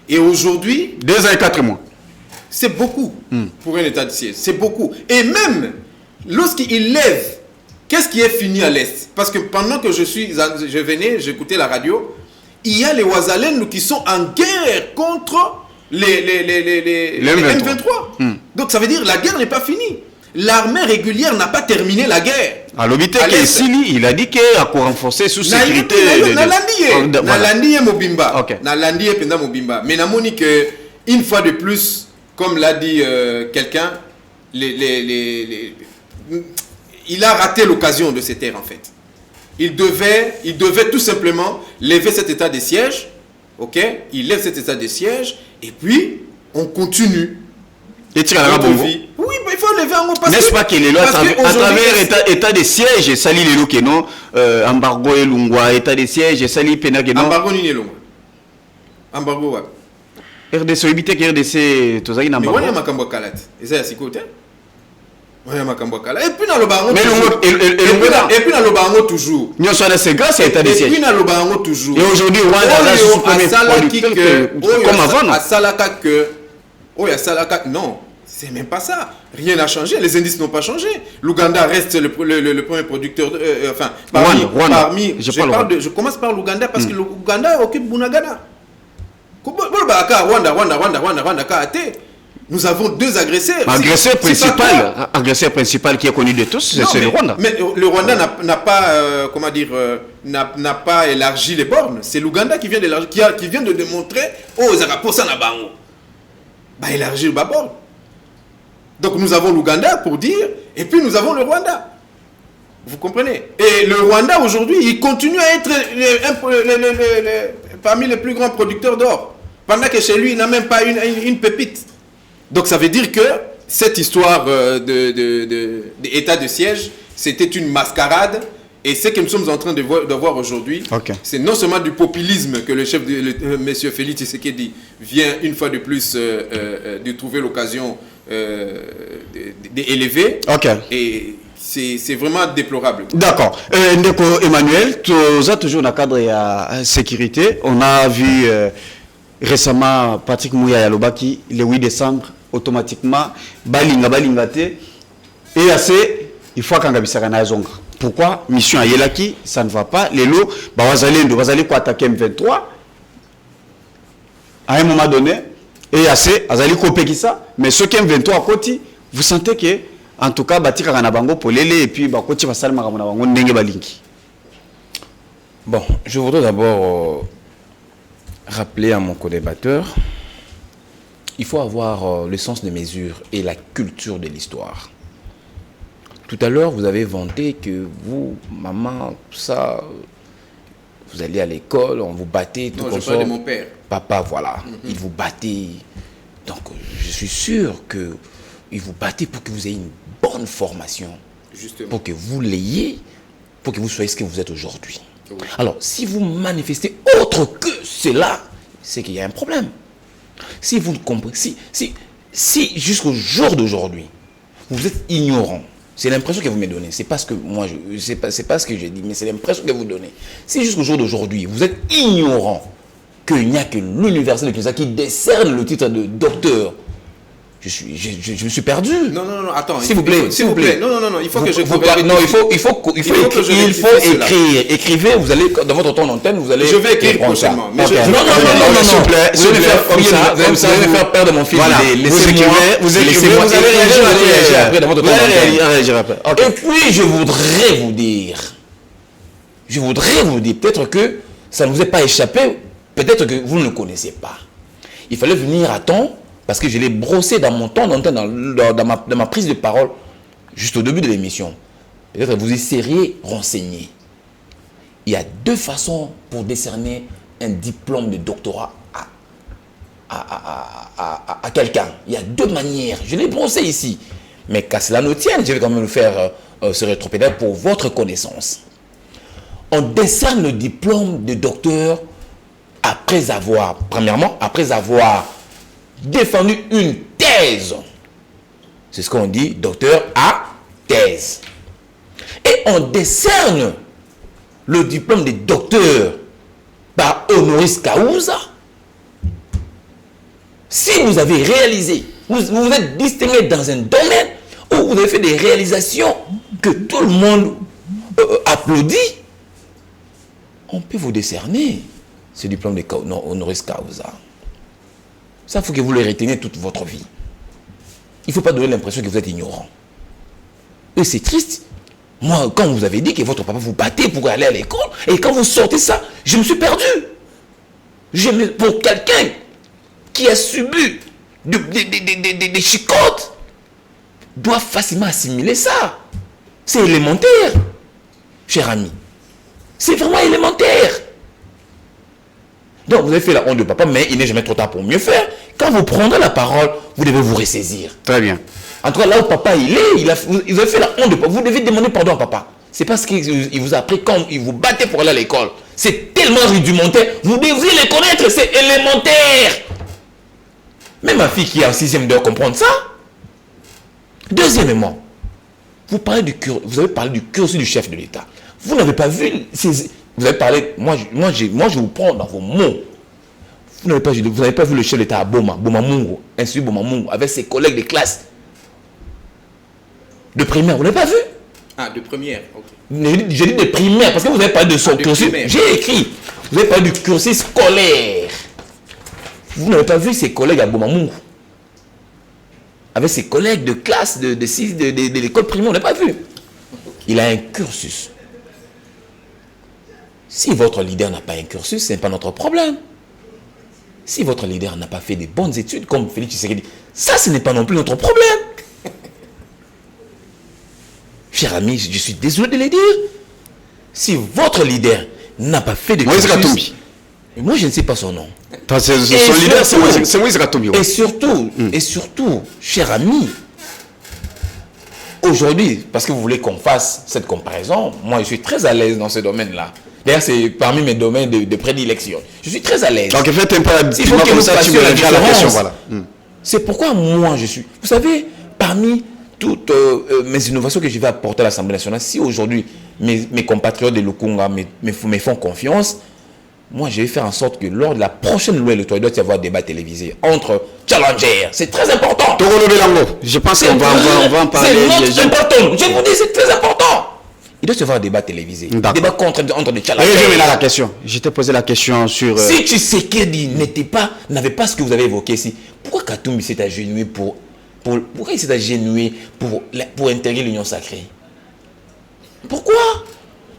Et aujourd'hui... 2 ans et 4 mois. C'est beaucoup pour un état de siège. C'est beaucoup. Et même, lorsqu'il lève, qu'est-ce qui est fini à l'est? Parce que pendant que je venais, j'écoutais la radio, il y a les Ouazalènes qui sont en guerre contre les M23. Donc ça veut dire que la guerre n'est pas finie. L'armée régulière n'a pas terminé la guerre. À l'obité il a dit qu'il a renforcé sous sécurité. Nalandi Mobimba. Nalandi Penda Mobimba. Mais namoni que une fois de plus, comme l'a dit quelqu'un, il a raté l'occasion de se taire en fait. Il devait tout simplement lever cet état de siège. Ok, il lève cet état de siège et puis on continue. Et tu as oui, mais il faut lever un mot parce n'est-ce pas qu'il est là à travers état de siège et sali les lots non embargo et lungwa état de siège et sali pena que non embargo ni lungwa embargo wa RDC obité que RDC tozaki na embargo mais wana makambo kalate eza ya sikote wana makambo kalate et puis na lobango et puis na lobango toujours nyo so na c'est grâce à état de siège et puis na lobango toujours et aujourd'hui Rwanda a sous premier comme avant à salaka que ya salaka non. C'est même pas ça. Rien n'a changé. Les indices n'ont pas changé. L'Ouganda reste le premier producteur. Je commence par l'Ouganda parce que l'Ouganda occupe Bunagana. Rwanda. nous avons 2 agresseurs. Agresseur principal qui est connu de tous, c'est le Rwanda. Mais le Rwanda n'a pas, n'a pas élargi les bornes. C'est l'Ouganda qui vient d'élargir, qui vient de démontrer, pour ça n'a pas élargir les bornes. Donc nous avons l'Ouganda pour dire, et puis nous avons le Rwanda. Vous comprenez? Et le Rwanda aujourd'hui, il continue à être parmi les plus grands producteurs d'or. Pendant que chez lui, il n'a même pas une pépite. Donc ça veut dire que cette histoire d'état de siège, c'était une mascarade. Et ce que nous sommes en train de voir aujourd'hui, c'est non seulement du populisme que le chef, M. Félix Tshisekedi, vient une fois de plus de trouver l'occasion d'élever. Et c'est vraiment déplorable. D'accord. Ndeko Emmanuel, tu as toujours dans le cadre de la sécurité. On a vu récemment Patrick Mouya Yalobaki, le 8 décembre, automatiquement, balingate, et assez, il faut qu'on ait un zonga. Pourquoi? Mission à Yelaki, ça ne va pas. Les lots, vous allez attaquer M23 à un moment donné, et assez, vous allez couper ça, mais ce qui est M23 à côté, vous sentez que, en tout cas, Batika Kanabango pour l'élé, et puis Bakoti va salir Marabango, Ndenge Balinki. Bon, je voudrais d'abord rappeler à mon co-débatteur, il faut avoir le sens des mesures et la culture de l'histoire. Tout à l'heure, vous avez vanté que vous, maman, tout ça, vous allez à l'école, on vous battait, tout comme ça. Non, je parle de mon père. Papa, voilà, il vous battait. Donc, je suis sûr que il vous battait pour que vous ayez une bonne formation. Justement. Pour que vous l'ayez, pour que vous soyez ce que vous êtes aujourd'hui. Oui. Alors, si vous manifestez autre que cela, c'est qu'il y a un problème. Si vous ne comprenez, si jusqu'au jour d'aujourd'hui, vous êtes ignorant, c'est l'impression que vous me donnez. C'est pas ce que moi, c'est pas ce que j'ai dit, mais c'est l'impression que vous donnez. Si jusqu'au jour d'aujourd'hui, vous êtes ignorant qu'il n'y a que l'université de Kinshasa qui décerne le titre de docteur, je me suis perdu. Non, attends. S'il vous plaît, s'il vous plaît. Non, il faut que je non, il faut écrire. Écrivez, vous allez, dans votre temps d'antenne, vous allez. Je vais écrire prochainement. Non, s'il vous plaît. Vous allez faire perdre mon fils. Vous écrivez, vous allez réagir après dans votre temps d'antenne. Et puis, je voudrais vous dire, peut-être que ça ne vous est pas échappé, peut-être que vous ne le connaissez pas. Il fallait venir à temps. Parce que je l'ai brossé dans mon temps d'antenne, dans ma prise de parole, juste au début de l'émission. Peut-être que vous y seriez renseigné. Il y a 2 façons pour décerner un diplôme de doctorat à quelqu'un. Il y a 2 manières. Je l'ai brossé ici. Mais qu'à cela ne tienne, je vais quand même le faire ce rétropédale pour votre connaissance. On décerne le diplôme de docteur après avoir défendu une thèse. C'est ce qu'on dit, docteur à thèse. Et on décerne le diplôme de docteur par honoris causa si vous avez réalisé, vous êtes distingué dans un domaine où vous avez fait des réalisations que tout le monde applaudit. On peut vous décerner ce diplôme de honoris causa. Ça, il faut que vous le reteniez toute votre vie. Il ne faut pas donner l'impression que vous êtes ignorant. Et c'est triste. Moi, quand vous avez dit que votre papa vous battait pour aller à l'école, et quand vous sortez ça, je me suis perdu. Pour quelqu'un qui a subi des chicottes, doit facilement assimiler ça. C'est élémentaire, cher ami. C'est vraiment élémentaire. Donc, vous avez fait la honte de papa, mais il n'est jamais trop tard pour mieux faire. Quand vous prendrez la parole, vous devez vous ressaisir. Très bien. En tout cas, là où papa vous avez fait la honte de papa. Vous devez demander pardon à papa. C'est parce qu'il vous a appris quand il vous battait pour aller à l'école. C'est tellement rudimentaire. Vous devriez les connaître, c'est élémentaire. Même ma fille qui est en 6e doit comprendre ça. Deuxièmement, vous avez parlé du cursus du chef de l'État. Vous n'avez pas vu vous avez parlé, moi je vous prends dans vos mots. Vous n'avez pas vu le chef de l'État à Bomamungo, Institut Bomamungo, avec ses collègues de classe de primaire. Vous n'avez pas vu? Ah, de première, ok. J'ai dit de primaire, parce que vous avez parlé de son cursus. J'ai écrit, vous avez parlé du cursus scolaire. Vous n'avez pas vu ses collègues à Bomamungo. avec ses collègues de classe de l'école primaire, on n'a pas vu. Il a un cursus. Si votre leader n'a pas un cursus, ce n'est pas notre problème. Si votre leader n'a pas fait de bonnes études, comme Félix Tshisekedi, ça, ce n'est pas non plus notre problème. Cher ami, je suis désolé de le dire. Si votre leader n'a pas fait de Moïse cursus... Katumbi. Moi, je ne sais pas son nom. Son leader, c'est Moïse Katumbi. Et surtout, cher ami, aujourd'hui, parce que vous voulez qu'on fasse cette comparaison, moi, je suis très à l'aise dans ce domaine-là. D'ailleurs, c'est parmi mes domaines de prédilection. Je suis très à l'aise. Donc, faites un peu il faut que nous fassions la différence. Voilà. C'est pourquoi moi, je suis... Vous savez, parmi toutes mes innovations que je vais apporter à l'Assemblée nationale, si aujourd'hui, mes compatriotes de Lukunga me font confiance, moi, je vais faire en sorte que lors de la prochaine loi électorale, il doit y avoir un débat télévisé entre challengers. C'est très important. Je pense qu'on va en parler. C'est important. Je vous dis, c'est très important. Il doit y avoir un débat télévisé. Un débat entre des challengers. Je vais la question. Je t'ai posé la question sur... Si Tshisekedi n'avait pas ce que vous avez évoqué ici, pourquoi Katumbi s'est agenouillé pourquoi il s'est agenouillé pour intégrer l'Union sacrée? Pourquoi?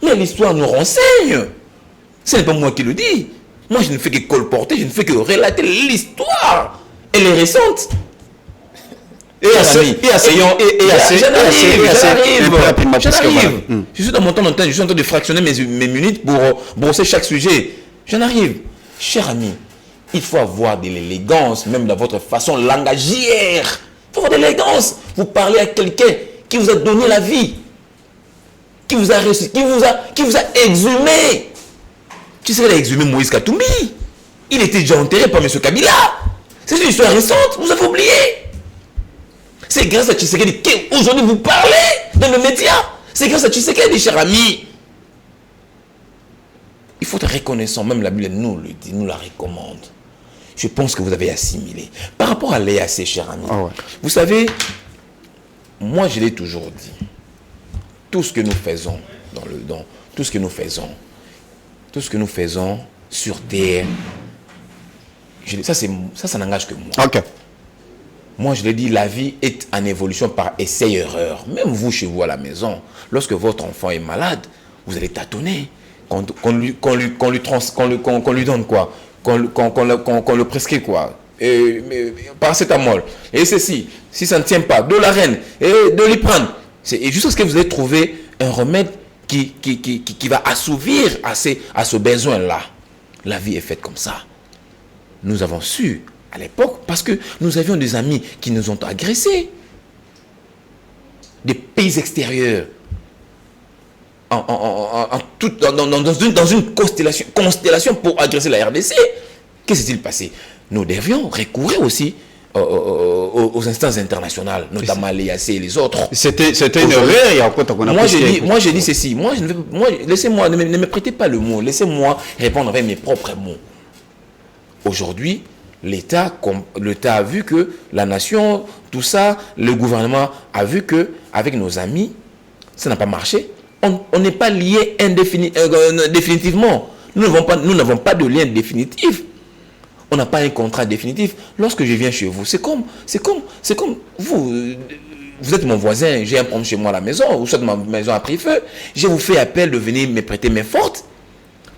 Mais l'histoire nous renseigne. Ce n'est pas moi qui le dis. Moi, je ne fais que colporter, je ne fais que relater l'histoire. Elle est récente. J'arrive. Je suis dans mon temps d'antenne, je suis en train de fractionner mes minutes pour brosser chaque sujet. J'en arrive. Cher ami, il faut avoir de l'élégance, même dans votre façon langagière. Il faut avoir de l'élégance. Vous parlez à quelqu'un qui vous a donné la vie, qui vous a exhumé. Tu sais, il a exhumé Moïse Katumbi. Il était déjà enterré par M. Kabila. C'est une histoire récente, vous avez oublié. C'est grâce à Tshisekedi qu'aujourd'hui vous parlez dans le média. C'est grâce à Tshisekedi, cher ami. Il faut être reconnaissant, même la Bible nous le dit, nous la recommande. Je pense que vous avez assimilé. Par rapport à l'EAC, cher ami, vous savez, moi je l'ai toujours dit, tout ce que nous faisons tout ce que nous faisons sur terre, ça n'engage que moi. Ok. Moi, je l'ai dit, la vie est en évolution par essai-erreur. Même vous, chez vous, à la maison, lorsque votre enfant est malade, vous allez tâtonner. Qu'on lui donne quoi? Qu'on le prescrit quoi? Paracétamol. Et ceci, si ça ne tient pas, de la reine, et de l'iprane. Et jusqu'à ce que vous ayez trouvé un remède qui va assouvir à ce besoin-là. La vie est faite comme ça. Nous avons su à l'époque, parce que nous avions des amis qui nous ont agressés, des pays extérieurs, dans une constellation pour agresser la RDC. Qu'est-ce qui s'est passé? Nous devions recourir aussi aux instances internationales, notamment l'EAC et les autres. C'était une erreur. Moi, j'ai dit ceci. Laissez-moi, ne me prêtez pas le mot. Laissez-moi répondre avec mes propres mots. Aujourd'hui, l'État a vu que la nation, tout ça, le gouvernement a vu que avec nos amis, ça n'a pas marché. On n'est pas lié définitivement. Nous n'avons pas de lien définitif. On n'a pas un contrat définitif. Lorsque je viens chez vous, c'est comme vous êtes mon voisin, j'ai un problème chez moi à la maison, ou soit ma maison a pris feu, je vous fais appel de venir me prêter main forte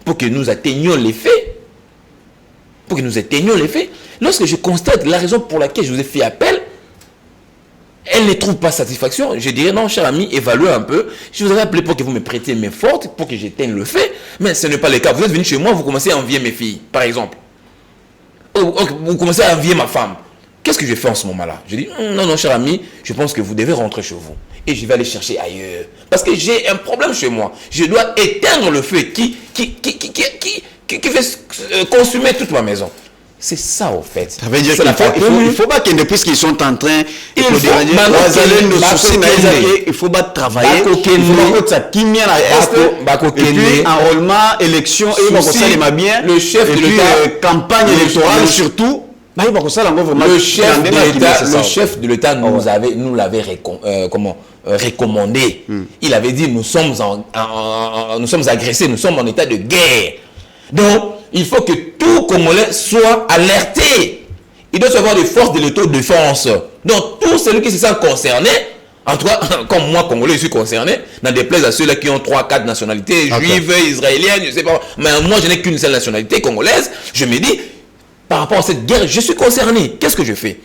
pour que nous atteignions les faits. Lorsque je constate la raison pour laquelle je vous ai fait appel, elle ne trouve pas satisfaction, je dirais non, cher ami, évaluez un peu. Je vous avais appelé pour que vous me prêtiez main forte, pour que j'éteigne le fait, mais ce n'est pas le cas. Vous êtes venu chez moi, vous commencez à envier mes filles, par exemple. Vous commencez à envier ma femme. Qu'est-ce que je fais en ce moment-là? Je dis, non, cher ami, je pense que vous devez rentrer chez vous. Et je vais aller chercher ailleurs. Parce que j'ai un problème chez moi. Je dois éteindre le feu qui fait consumer toute ma maison. C'est ça, au fait. Ça veut dire qu'il ne faut pas que depuis qu'ils sont en train il faut travailler. Enrôlement, élection, le chef de l'État, campagne électorale surtout. Le chef de l'État nous l'avait recommandé. Il avait dit nous sommes agressés, nous sommes en état de guerre. Donc, il faut que tout Congolais soit alerté. Il doit y avoir des forces de l'autodéfense. Donc, tout celui qui se sent concerné, en tout cas, comme moi, Congolais, je suis concerné, n'en déplaise à ceux-là qui ont 3-4 nationalités, juives, israéliennes, je sais pas. Mais moi, je n'ai qu'une seule nationalité congolaise. Je me dis, par rapport à cette guerre, je suis concerné. Qu'est-ce que je fais?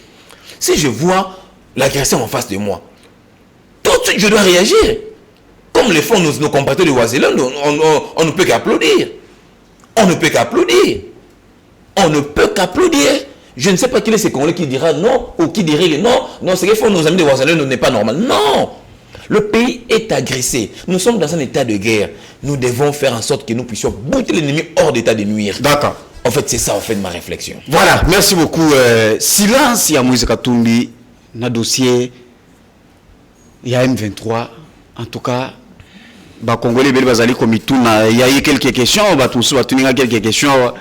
Si je vois l'agression en face de moi, tout de suite, je dois réagir. Comme le font nos compatriotes de Ouazélan, on ne peut qu'applaudir. On ne peut qu'applaudir. On ne peut qu'applaudir. Je ne sais pas qui est ce Congolais qui dira non ou qui dirait non. Non, ce que font nos amis de Ouazélan n'est pas normal. Non. Le pays est agressé. Nous sommes dans un état de guerre. Nous devons faire en sorte que nous puissions bouter l'ennemi hors d'état de nuire. D'accord. En fait, c'est ça, en fait, ma réflexion. Voilà, merci beaucoup. Silence, il y a Moïse Katumbi, dans le dossier, il y a M23. En tout cas, les Congolais, il y a eu quelques questions, il y a quelques questions,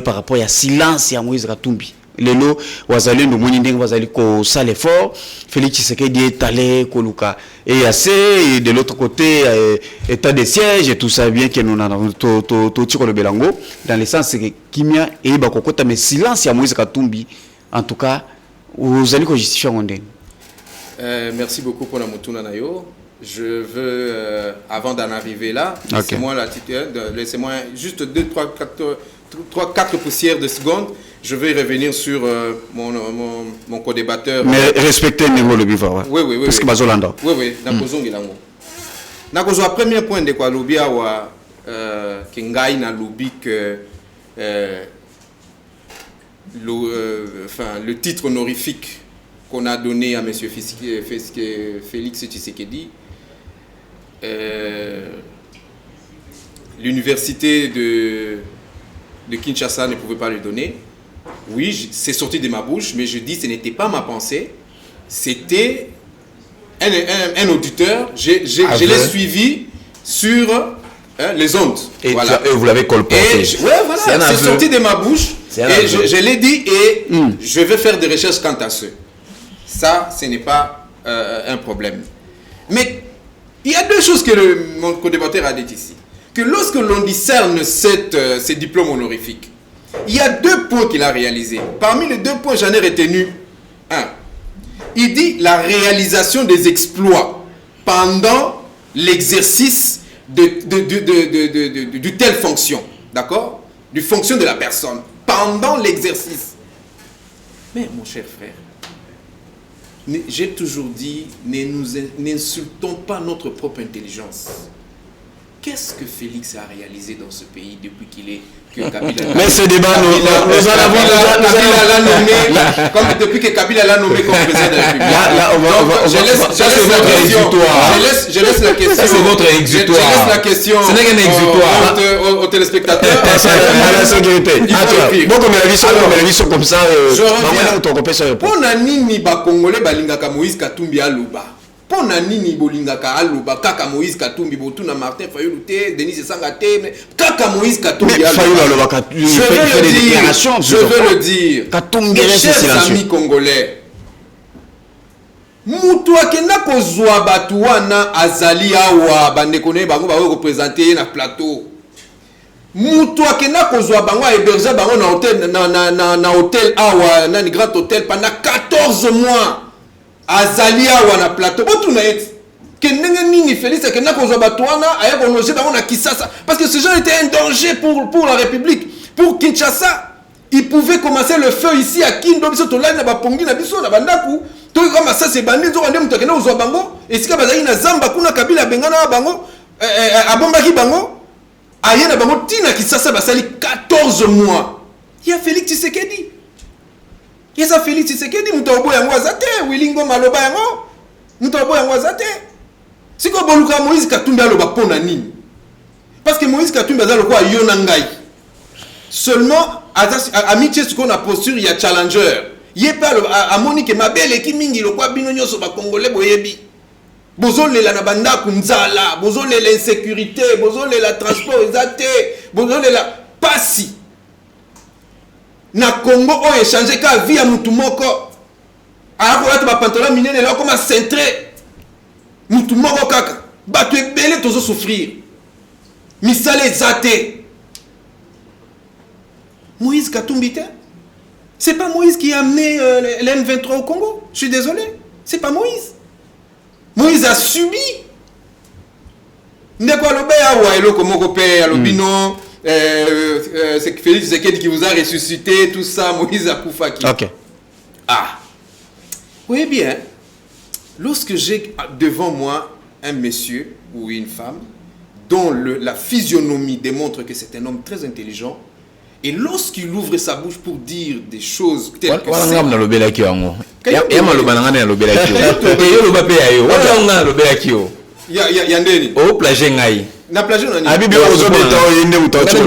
par rapport à silence, il y a Moïse Katumbi. Lelo, wazali ndo mwenye ndenge wazali ko sale fort, Félix Tshisekedi est allé koluka et assez de l'autre côté état de siège et tout ça bien que nous avons to tiko le belango dans le sens que kimia et ba kokota mais silence ya Moïse Katumbi en tout cas vous allez ko justifier ngondeni. Merci beaucoup pour la mutuna nayo. Je veux avant d'en arriver là, laissez-moi juste 3-4 poussières de secondes. Je vais revenir sur mon co-débatteur. Mais respectez le niveau de Biva. Oui. Parce que Bazolanda. Oui. Nakozongi premier point de quoi lobia wa kingai na lobi que le titre honorifique qu'on a donné à monsieur Félix Tshisekedi, l'université de Kinshasa ne pouvait pas le donner. Oui, c'est sorti de ma bouche, mais je dis ce n'était pas ma pensée. C'était un auditeur. Je l'ai suivi sur les ondes. Et, voilà. Et vous l'avez colporté. Voilà, c'est sorti de ma bouche. Et je l'ai dit et je vais faire des recherches quant à ce. Ça, ce n'est pas un problème. Mais il y a deux choses que mon co-débatteur a dit ici. Que lorsque l'on discerne ces diplômes honorifiques, il y a 2 points qu'il a réalisés. Parmi les 2 points, j'en ai retenu un. Il dit la réalisation des exploits pendant l'exercice de telle fonction. D'accord? Du fonction de la personne. Pendant l'exercice. Mais mon cher frère, j'ai toujours dit, n'insultons pas notre propre intelligence. Qu'est-ce que Félix a réalisé dans ce pays depuis qu'il est que Kabila mais ce débat nous allons nommé depuis que Kabila l'a nommé comme président de la République. Je laisse la question. Ça c'est votre exutoire. Je laisse la question. Ce n'est qu'un exutoire aux téléspectateurs. La sécurité. Bon comme la vie comme ça. Je reviens. Pour nani ba Congolais balingaka Moïse Katumbi aluba. Pour nani bolingaka aluba kaka Moïse Katumbi botuna Martin Fayulu te Denis Sangate mais kaka Moïse Katumbi aluba. Je veux le dire. Katumbi chers amis congolais. Mutu akenda kozwa batu wana azali awa bandeko ne bango ba représenter na plateau. Mutu akenda kozwa bango héberger bango na hôtel na hôtel awa na grand hôtel pendant 14 mois. Azali awa na plateau. Botu na et que nini Félix akenda kozwa batu wana aya konoger bango na Kinshasa parce que ce gens étaient un danger pour la République, pour Kinshasa. Ils pouvaient commencer le feu ici à Kindo biso to la na bapongi na biso na bandaku. To comme ça c'est bandit zo ndem mutokena uzwa bango esika bazali na zamba kuna Kabila bengana bango abombaki bango ayena bango tina Kinshasa basali 14 mois. Il y a Félix Tshisekedi. Il y a Félix Tshisekedi mutobo yango azate Wilingo maloba yango mutobo yango azate. Siko boluka Moïse Katumbi aloba pona nini? Parce que Moïse Katumbi azalo kwa yona ngai. Seulement amitié ce qu'on a posture il y a challenger. Yepa a Monique mabele ki mingi lo kwa bino nyoso ba congolais boyebi. Bozole la nabanda kunzala, bozole la insécurité, bozole la transport ezate, bozole la pasi. Na Congo o échanger ka vie à mutu moko. Ala ko ba pantalon minene la comme centré. Mutu moko kaka. Ba tu ebele tozo souffrir. Misale ezate. Moïse Katumbi te C'est pas Moïse qui a amené l'M23 au Congo. Je suis désolé. C'est pas Moïse. Moïse a subi. C'est Félix Tshisekedi qui vous a ressuscité, tout ça. Moïse a Koufaki. Ok. Ah. Oui, bien. Lorsque j'ai devant moi un monsieur ou une femme dont la physionomie démontre que c'est un homme très intelligent, et lorsqu'il ouvre sa bouche pour dire des choses telles que na plagier on Abi bio ozo beta yende utocho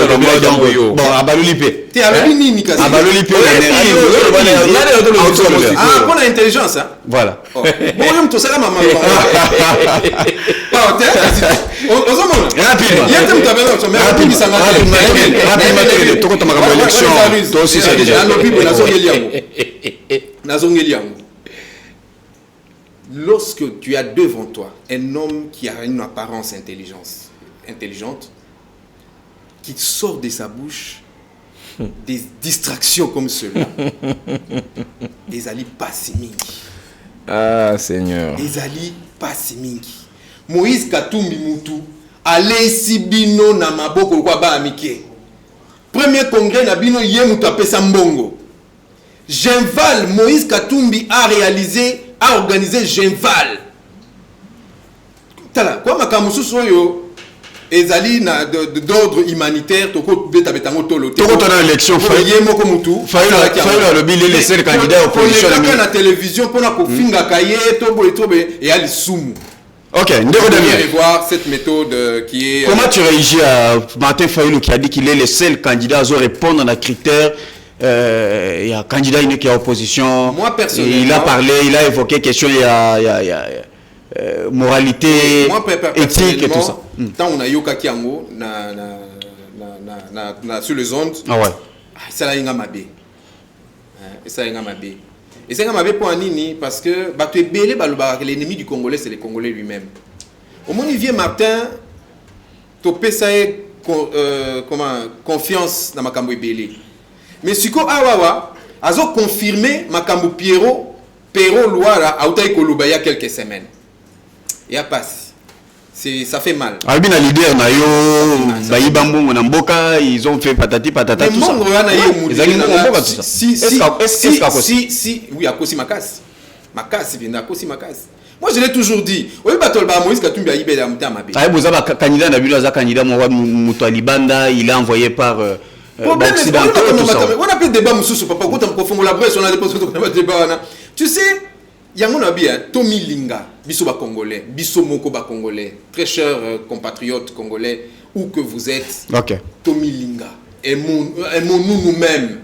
bon abaluli pe te abaluli nini kasi abaluli pe ah pour l'intelligence hein voilà bon yo mto sala mama pas ozo mona rapidement yete mtabela so mais rapidement sanga rapidement to ko makambo élection to aussi c'est déjà nazongeli yango. Lorsque tu as devant toi un homme qui a une apparence intelligente, qui sort de sa bouche des distractions comme cela, les alliés passent mingi. Ah Seigneur. Les alliés passent mingi. Moïse Katumbi Moutou, allez si bino na maboko kwa ba amike. Premier congrès na bino yé mutapé sambongo. Genval, Moïse Katumbi a organisé Genval. Tala, quoi makamusu soyo ezali na d'ordre humanitaire toko beta betango tolo toko tona élection faye moko mutu faye le bill les seuls candidats opposition na télévision pour na kofinga kaye tobo et ali sumu. OK, ndeko Damien, voir cette méthode qui est comment tu réagis à Martin Fayulu qui a dit qu'il est le seul candidat à répondre à la critère il y a un candidat qui est opposition. Moi personnellement, il a parlé, il a évoqué question il y a moralité, moi, éthique et tout ça. Tant on a yoka kiango sur les ondes. Ah ouais. Ça là inga mabe. Ça inga mabe. Et c'est inga mabe pour Anini parce que bah tu es belé l'ennemi du Congolais c'est le Congolais lui-même. Au moins il vient Martin to pesae comment confiance dans makambo belé. Mais si ko awawa azo confirmé makambo Pero Loira a outai koluba il y a quelques semaines. Il y a pas ça fait mal. Albina leader na yo bayiba mbongo na mboka ils ont fait patati patata tout ça. Si oui à kosi makasi bien kosi makasi. Moi je l'ai toujours dit. Oui batol ba Moïse Katumbi a yibela mutama be. Ay boza ba candidat na bilo za candidat mo muto libanda il est envoyé par occidentaux tout ça. On a fait débat mususu papa ko tam ko fongola bresse on a déposé ko débat na. Tu sais yango na bien Tommy Linga biso ba congolais biso moko ba congolais très chers compatriotes congolais où que vous êtes. OK. Tommy Linga aimons-nous nous-mêmes.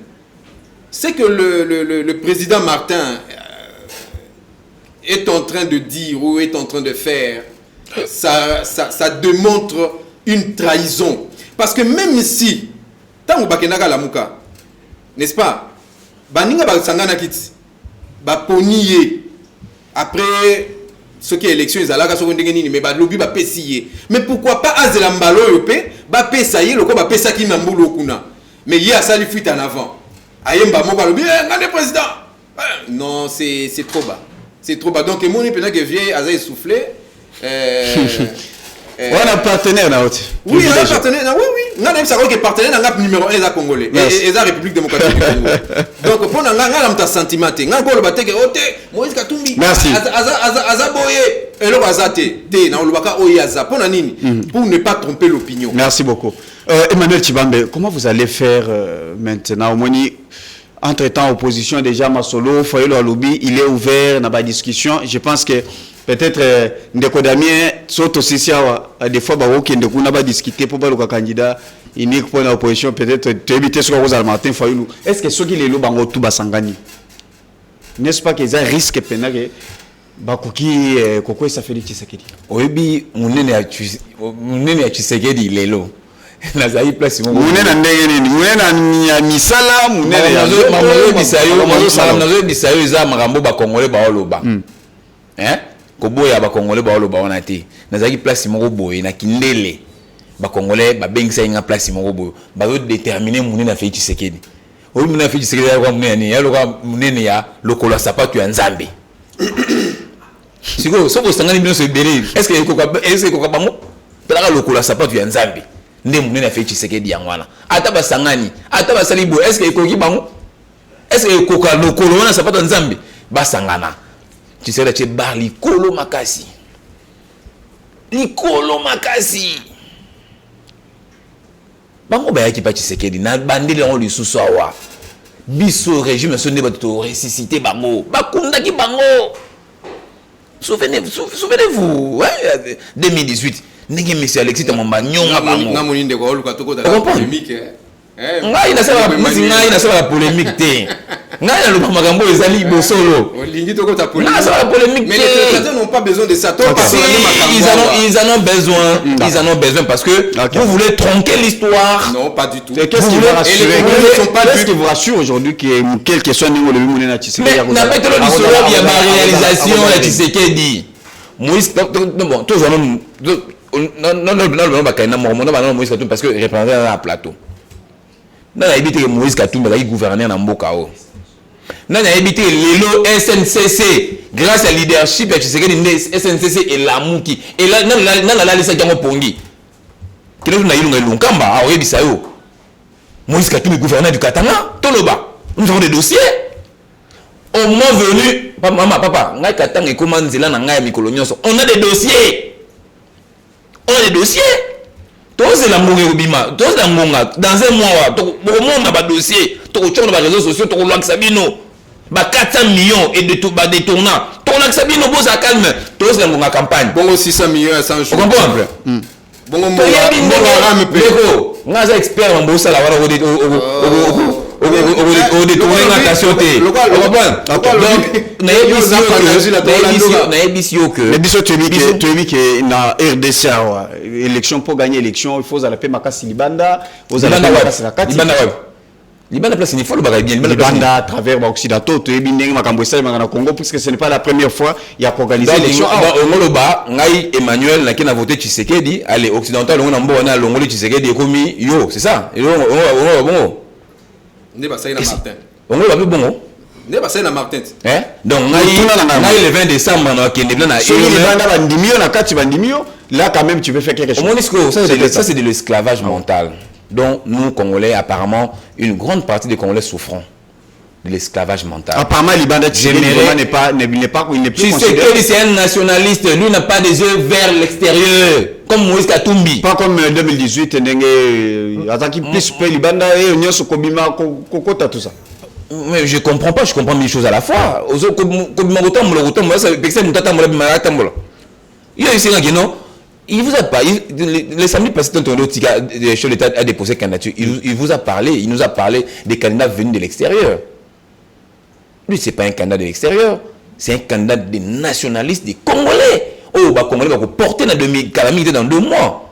C'est que le président Martin est en train de dire ou est en train de faire ça démontre une trahison parce que même si tango bakenaka lamuka n'est-ce pas baninga ba sangana kiti ba ponier après ce qui est élection ezalaka so ndenge nini mais ba lobi ba pesiye mais pourquoi pas azela mbalo yo pe ba pesa ye loko ba pesa ki na mbulu kuna mais hier ça lui fuite en avant ayemba mo ba lobi ngane président non c'est trop bas donc mon épena que vient aza essoufflé on a partenaire là haute. Oui, on a partenaire. Oui. On a même ça que partenaire dans numéro 1 est congolais et la République démocratique du Congo. Donc pour on a sentiment. On ko le bateke ote Moïse Katumbi. Merci. Aza boye et le azate te na olubaka oye aza pour nini pour ne pas tromper l'opinion. Merci beaucoup. Emmanuel Tshibambe, comment vous allez faire maintenant au moni entre-temps opposition déjà Masolo Fayulu Alobi, il est ouvert dans la discussion. Je pense que peut-être ndeko Damien soto sisi awa des fois ba woki ndeko na ba discuter pour ba le candidat unique pour l'opposition peut-être éviter ce que Martin Fayulu. Est-ce que ceux qui les lo bango tout basangani n'est-ce pas qu'ils a risque pena que bakoki koko ça fait Tshisekedi oyebi munene ya Tshisekedi lelo nazali place mo munene ndenge nini munene ya misala munene ya nazo bisayo za makambo ba congolais ba oloba koboya ba congolais ba oloba wana te nazali place moko boye na kindele ba congolais ba bengisa inga place moko boye ba déterminer munene na fait Tshisekedi oyi muna fi Tshisekedi kwa munene ya loka munene ya lokola sapatu ya Nzambe siko soko sangani bino so bele est-ce que ko bango pelaka lokola sapatu ya Nzambe nde munene fi Tshisekedi ya ngwana ata basangani ata basali bo est-ce que ko ki bango est-ce que ko ka lokolo wana sapatu ya Nzambe basangana Tshisekedi che bar likolo makasi bango bayaki pa Tshisekedi na bandeli on lisusu awa biso régime sonde ba to ressusciter bango bakundaki bango souvenez-vous 2018 ndenge monsieur Alexis Tamamba nyonga bango na moninde ko luka toko da polémique ngai na sala la polémique te ngai na luka makambo ezali bosolo olingi toko ta polémique na sala polémique mais les téléspectateurs n'ont pas besoin de ça ils en ont besoin parce que vous voulez tronquer l'histoire. Non, pas du tout. Qu'est-ce qui vous rassure aujourd'hui que quelle question n'est le monde na Tshisekedi mais n'a pas été le discours il y a ma réalisation la Tshisekedi Moïse bon toujours non bakana Moïse Katumbi parce que représentant un plateau na habité Moïse Katumbi la gouverneur na mboka o na habité lelo SNCC grâce à leadership ya Tshisekedi SNCC et lamuki et là na la lisa jango pongi kilo na ilunga lunkamba a oyebisa yo Moïse Katumbi gouverneur du Katanga toloba nous avons des dossiers au moment venu papa ngai Katanga ekoma nzela na ngai mikolo nyonso on a des dossiers tous la mourir bima tous la monga dans un mois au monde ba dossier to chona ba réseaux sociaux to loak sabino ba 400 millions et de tout ba détournant to loak sabino boza calme tous la monga campagne bon 600 millions à 100 jours on comprend bon monga rame pe ngaza expert en bossa la wala au détourner l'attention té donc na ebisio que mais biso tu que na RDC élection pour gagner élection il faut la paix makasi libanda aux libanda place il faut le bagay bien libanda à travers occidentaux to ebindeng makambo ça na Congo puisque ce n'est pas la première fois il y a organisé l'élection au Moloba ngai Emmanuel na kina voté Tshisekedi allez occidental on a mbona longoli Tshisekedi komi yo c'est ça et bon ne ba na Martin on va plus bon ne ba na Martin donc ngai le 20 décembre na kende na libanda bandimio na kati bandimio là quand même tu peux faire quelque chose ça c'est de l'esclavage mental. Donc nous Congolais apparemment une grande partie des Congolais souffront de l'esclavage mental. Apparemment Libanda n'est plus considéré. C'est un nationaliste, lui n'a pas des yeux vers l'extérieur comme Moïse Katumbi. Pas comme 2018 ndenge ataki plus pe Libanda et nyoso kobima kokota tout ça. Mais je comprends mille choses à la fois. Ozo kobima kotambola ça pexé mutata mbola bima tambola. Yo ici non. Il vous a parlé, le samedi passé, quand le chef d'État a déposé candidature, il vous a parlé, il nous a parlé des candidats venus de l'extérieur. Lui, ce n'est pas un candidat de l'extérieur, c'est un candidat des nationalistes, des Congolais. Oh, bah, Congolais va porter la calamité dans 2 mois.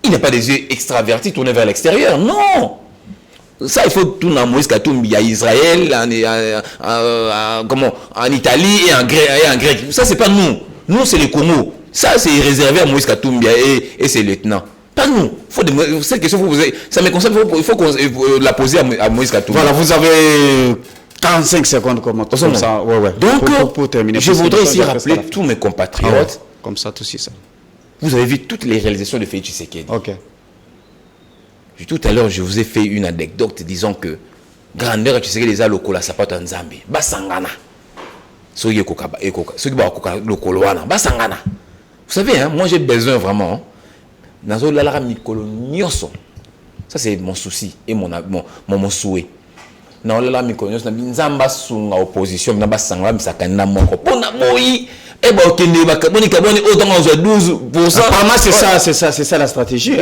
Il n'a pas des yeux extravertis tournés vers l'extérieur, non. Ça, il faut tout dans Moïse Katumbi, à Israël, en Italie et en Grec. Ça, c'est pas nous. Nous, c'est les Congo. Ça, c'est réservé à Moïse Katumbi et ses lieutenants. Pas nous. Cette question, ça me concerne, il faut la poser à Moïse Katumbi. Voilà, vous avez 45 secondes comme ça. Ouais. Donc, pour terminer, je voudrais ici rappeler tous mes compatriotes. Comme ça, tout ça. Vous avez vu toutes les réalisations de Félix Tshisekedi. Ok. Tout à l'heure, je vous ai fait une anecdote disant que grandeur Tshisekedi les a lokola sapato nzambe. Basangana. Vous savez, hein, moi j'ai besoin vraiment. Ça c'est mon souci et mon souhait. Opposition, apparemment c'est ça la stratégie.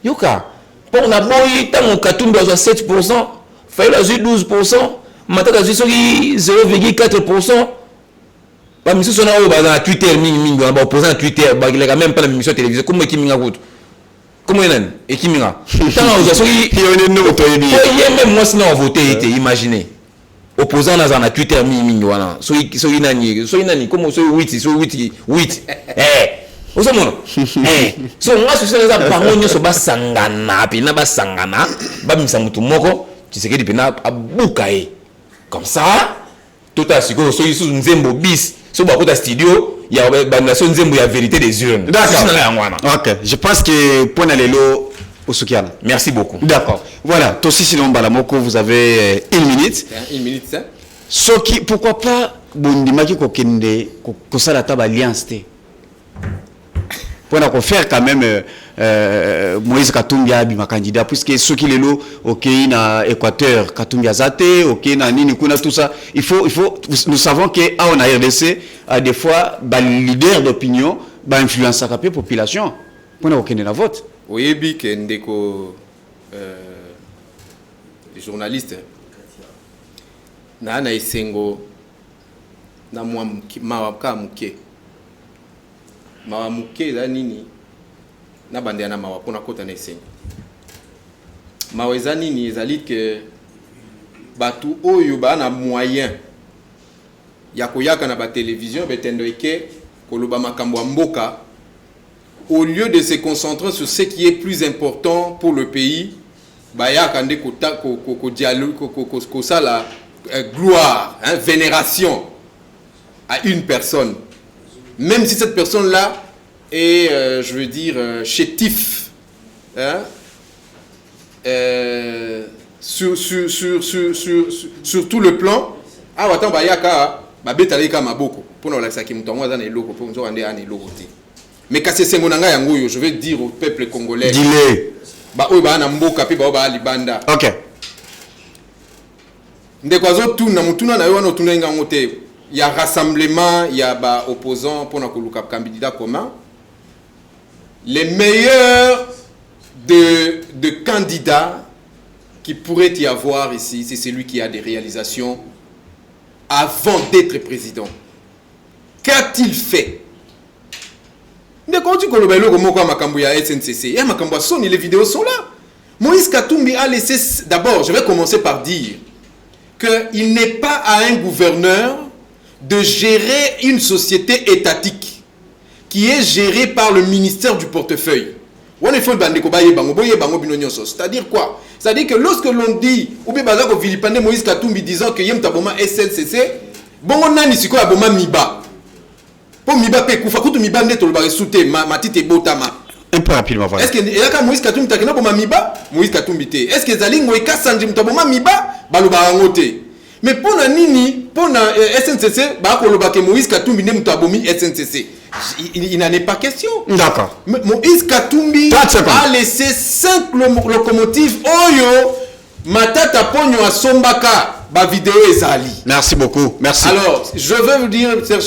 Yoka. Pour na boyi tango Katumbi a 7%, Faïla a 12%, Matata a 0,4%. Bah, monsieur Sona dans Twitter, opposant à Twitter, il n'a même pas la émission télévision. Comment est-ce qu'il comment est-ce qu'il même moi sinon voté, imaginez. Opposant à Twitter, comment 8. Ozomona. So nga so ça bango nyoso basangana pina basangana bamisa mutu moko Tshisekedi pina abukae. Comme ça tout à siko so yisu nzembo bis so bakota studio ya bandation nzembo ya vérité des urnes. D'accord. OK, je pense que pour lelo Osukiana. Merci beaucoup. D'accord. Voilà, Tossi Silon Balamoko, vous avez 1 minute. 1 minute ça. Soki pourquoi pas bondimaki kokende kosala ta alliance te. Pour faire quand même Moïse Katumbi abima candidat puisque ceux qui lelo OK na Équateur Katumbi azate OK na nini kuna tout ça il faut nous savons que on a RDC des fois leader d'opinion influence la population pour na okende na vote. Oyebi ke ndeko journaliste na isengo na mawaka muke mawa muke za nini na bande na mawa pona kota na isengo mawa za nini ezali ke batu oyo ba na moyen ya koyaka na ba télévision betendo eke koloba makambo mboka au lieu de se concentrer sur ce qui est plus important pour le pays bayaka nde ko dialogue ko sala gloire, hein, vénération à une personne, même si cette personne-là est, je veux dire, chétif, hein, sur tout le plan. Ah, attends, bayaka, babetalika maboko, pour nous laisser qui moutongo dans les locaux, pour nous rendre un locaux. Mais quand c'est monanga yango, je veux dire au peuple congolais. Dis-le. Ba oba na mboka pe ba oba libanda. OK. Ndekwazo tuna mutuna na yo wana tuna nga ngote ya rassemblement ya ba opposants pour na koluka candidat commun. Les meilleurs de candidats qui pourrait y avoir ici, c'est celui qui a des réalisations avant d'être président. Qu'a-t-il fait? Ndekwazo kolobelo ko moko makambo ya SNCC. Ya makambo soni, les vidéos sont là. Moïse Katumbi a laissé d'abord, je vais commencer par dire qu'il n'est pas à un gouverneur de gérer une société étatique qui est gérée par le ministère du portefeuille. C'est-à-dire quoi? C'est-à-dire que lorsque l'on dit, ou bien vilipande Moïse Katumbi disant que yem taboma SLCC, bon on a nisiko aboma miba. Pour miba pe kufa kutu miba neto le soute matite botama. Un peu rapidement voilà. Est-ce que yaka Moïse Katumbi takina boma miba? Moïse Katumbi te. Est-ce que zali ngoika sanji mtaboma miba? Baloba ngote. Mais pour na nini, pour na SNCC, ba koloba ke Moïse Katumbi ne mtabomi SNCC. Il n'en est pas question. D'accord. Moïse Katumbi a laissé 5 locomotives Oyo Matata Pogno à Sombaka. Ba vidéo ezali. Merci beaucoup. Merci. Alors, je veux vous dire, chers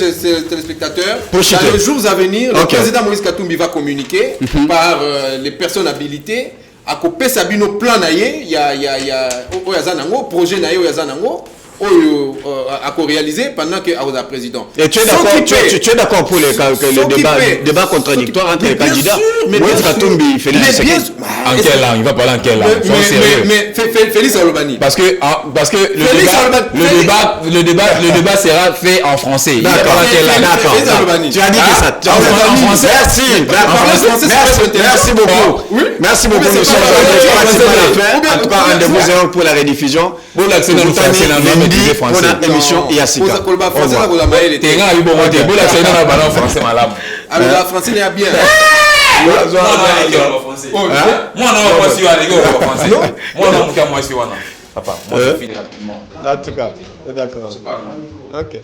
téléspectateurs, dans les jours à venir, le président Moïse Katumbi va communiquer par les personnes habilitées à couper Sabino plan naie, il y a Oyazanango, projet naie Oyazanango, à co-réaliser pendant que Aouda président. Et tu es d'accord pour le débat contradictoire entre les candidats? Moïse Katumbi, Félix Tshisekedi. En quelle langue? Il va parler en quelle langue? Mais Félix Alobani. Parce que le débat sera fait en français. D'accord. Tu as dit que ça. En français. Merci beaucoup. Merci beaucoup. Nous sommes à en tout cas, rendez-vous pour la rediffusion. Pour l'accès dans le français, pour notre émission Yassika. Alors la français n'est bien. En tout cas, d'accord. Ok.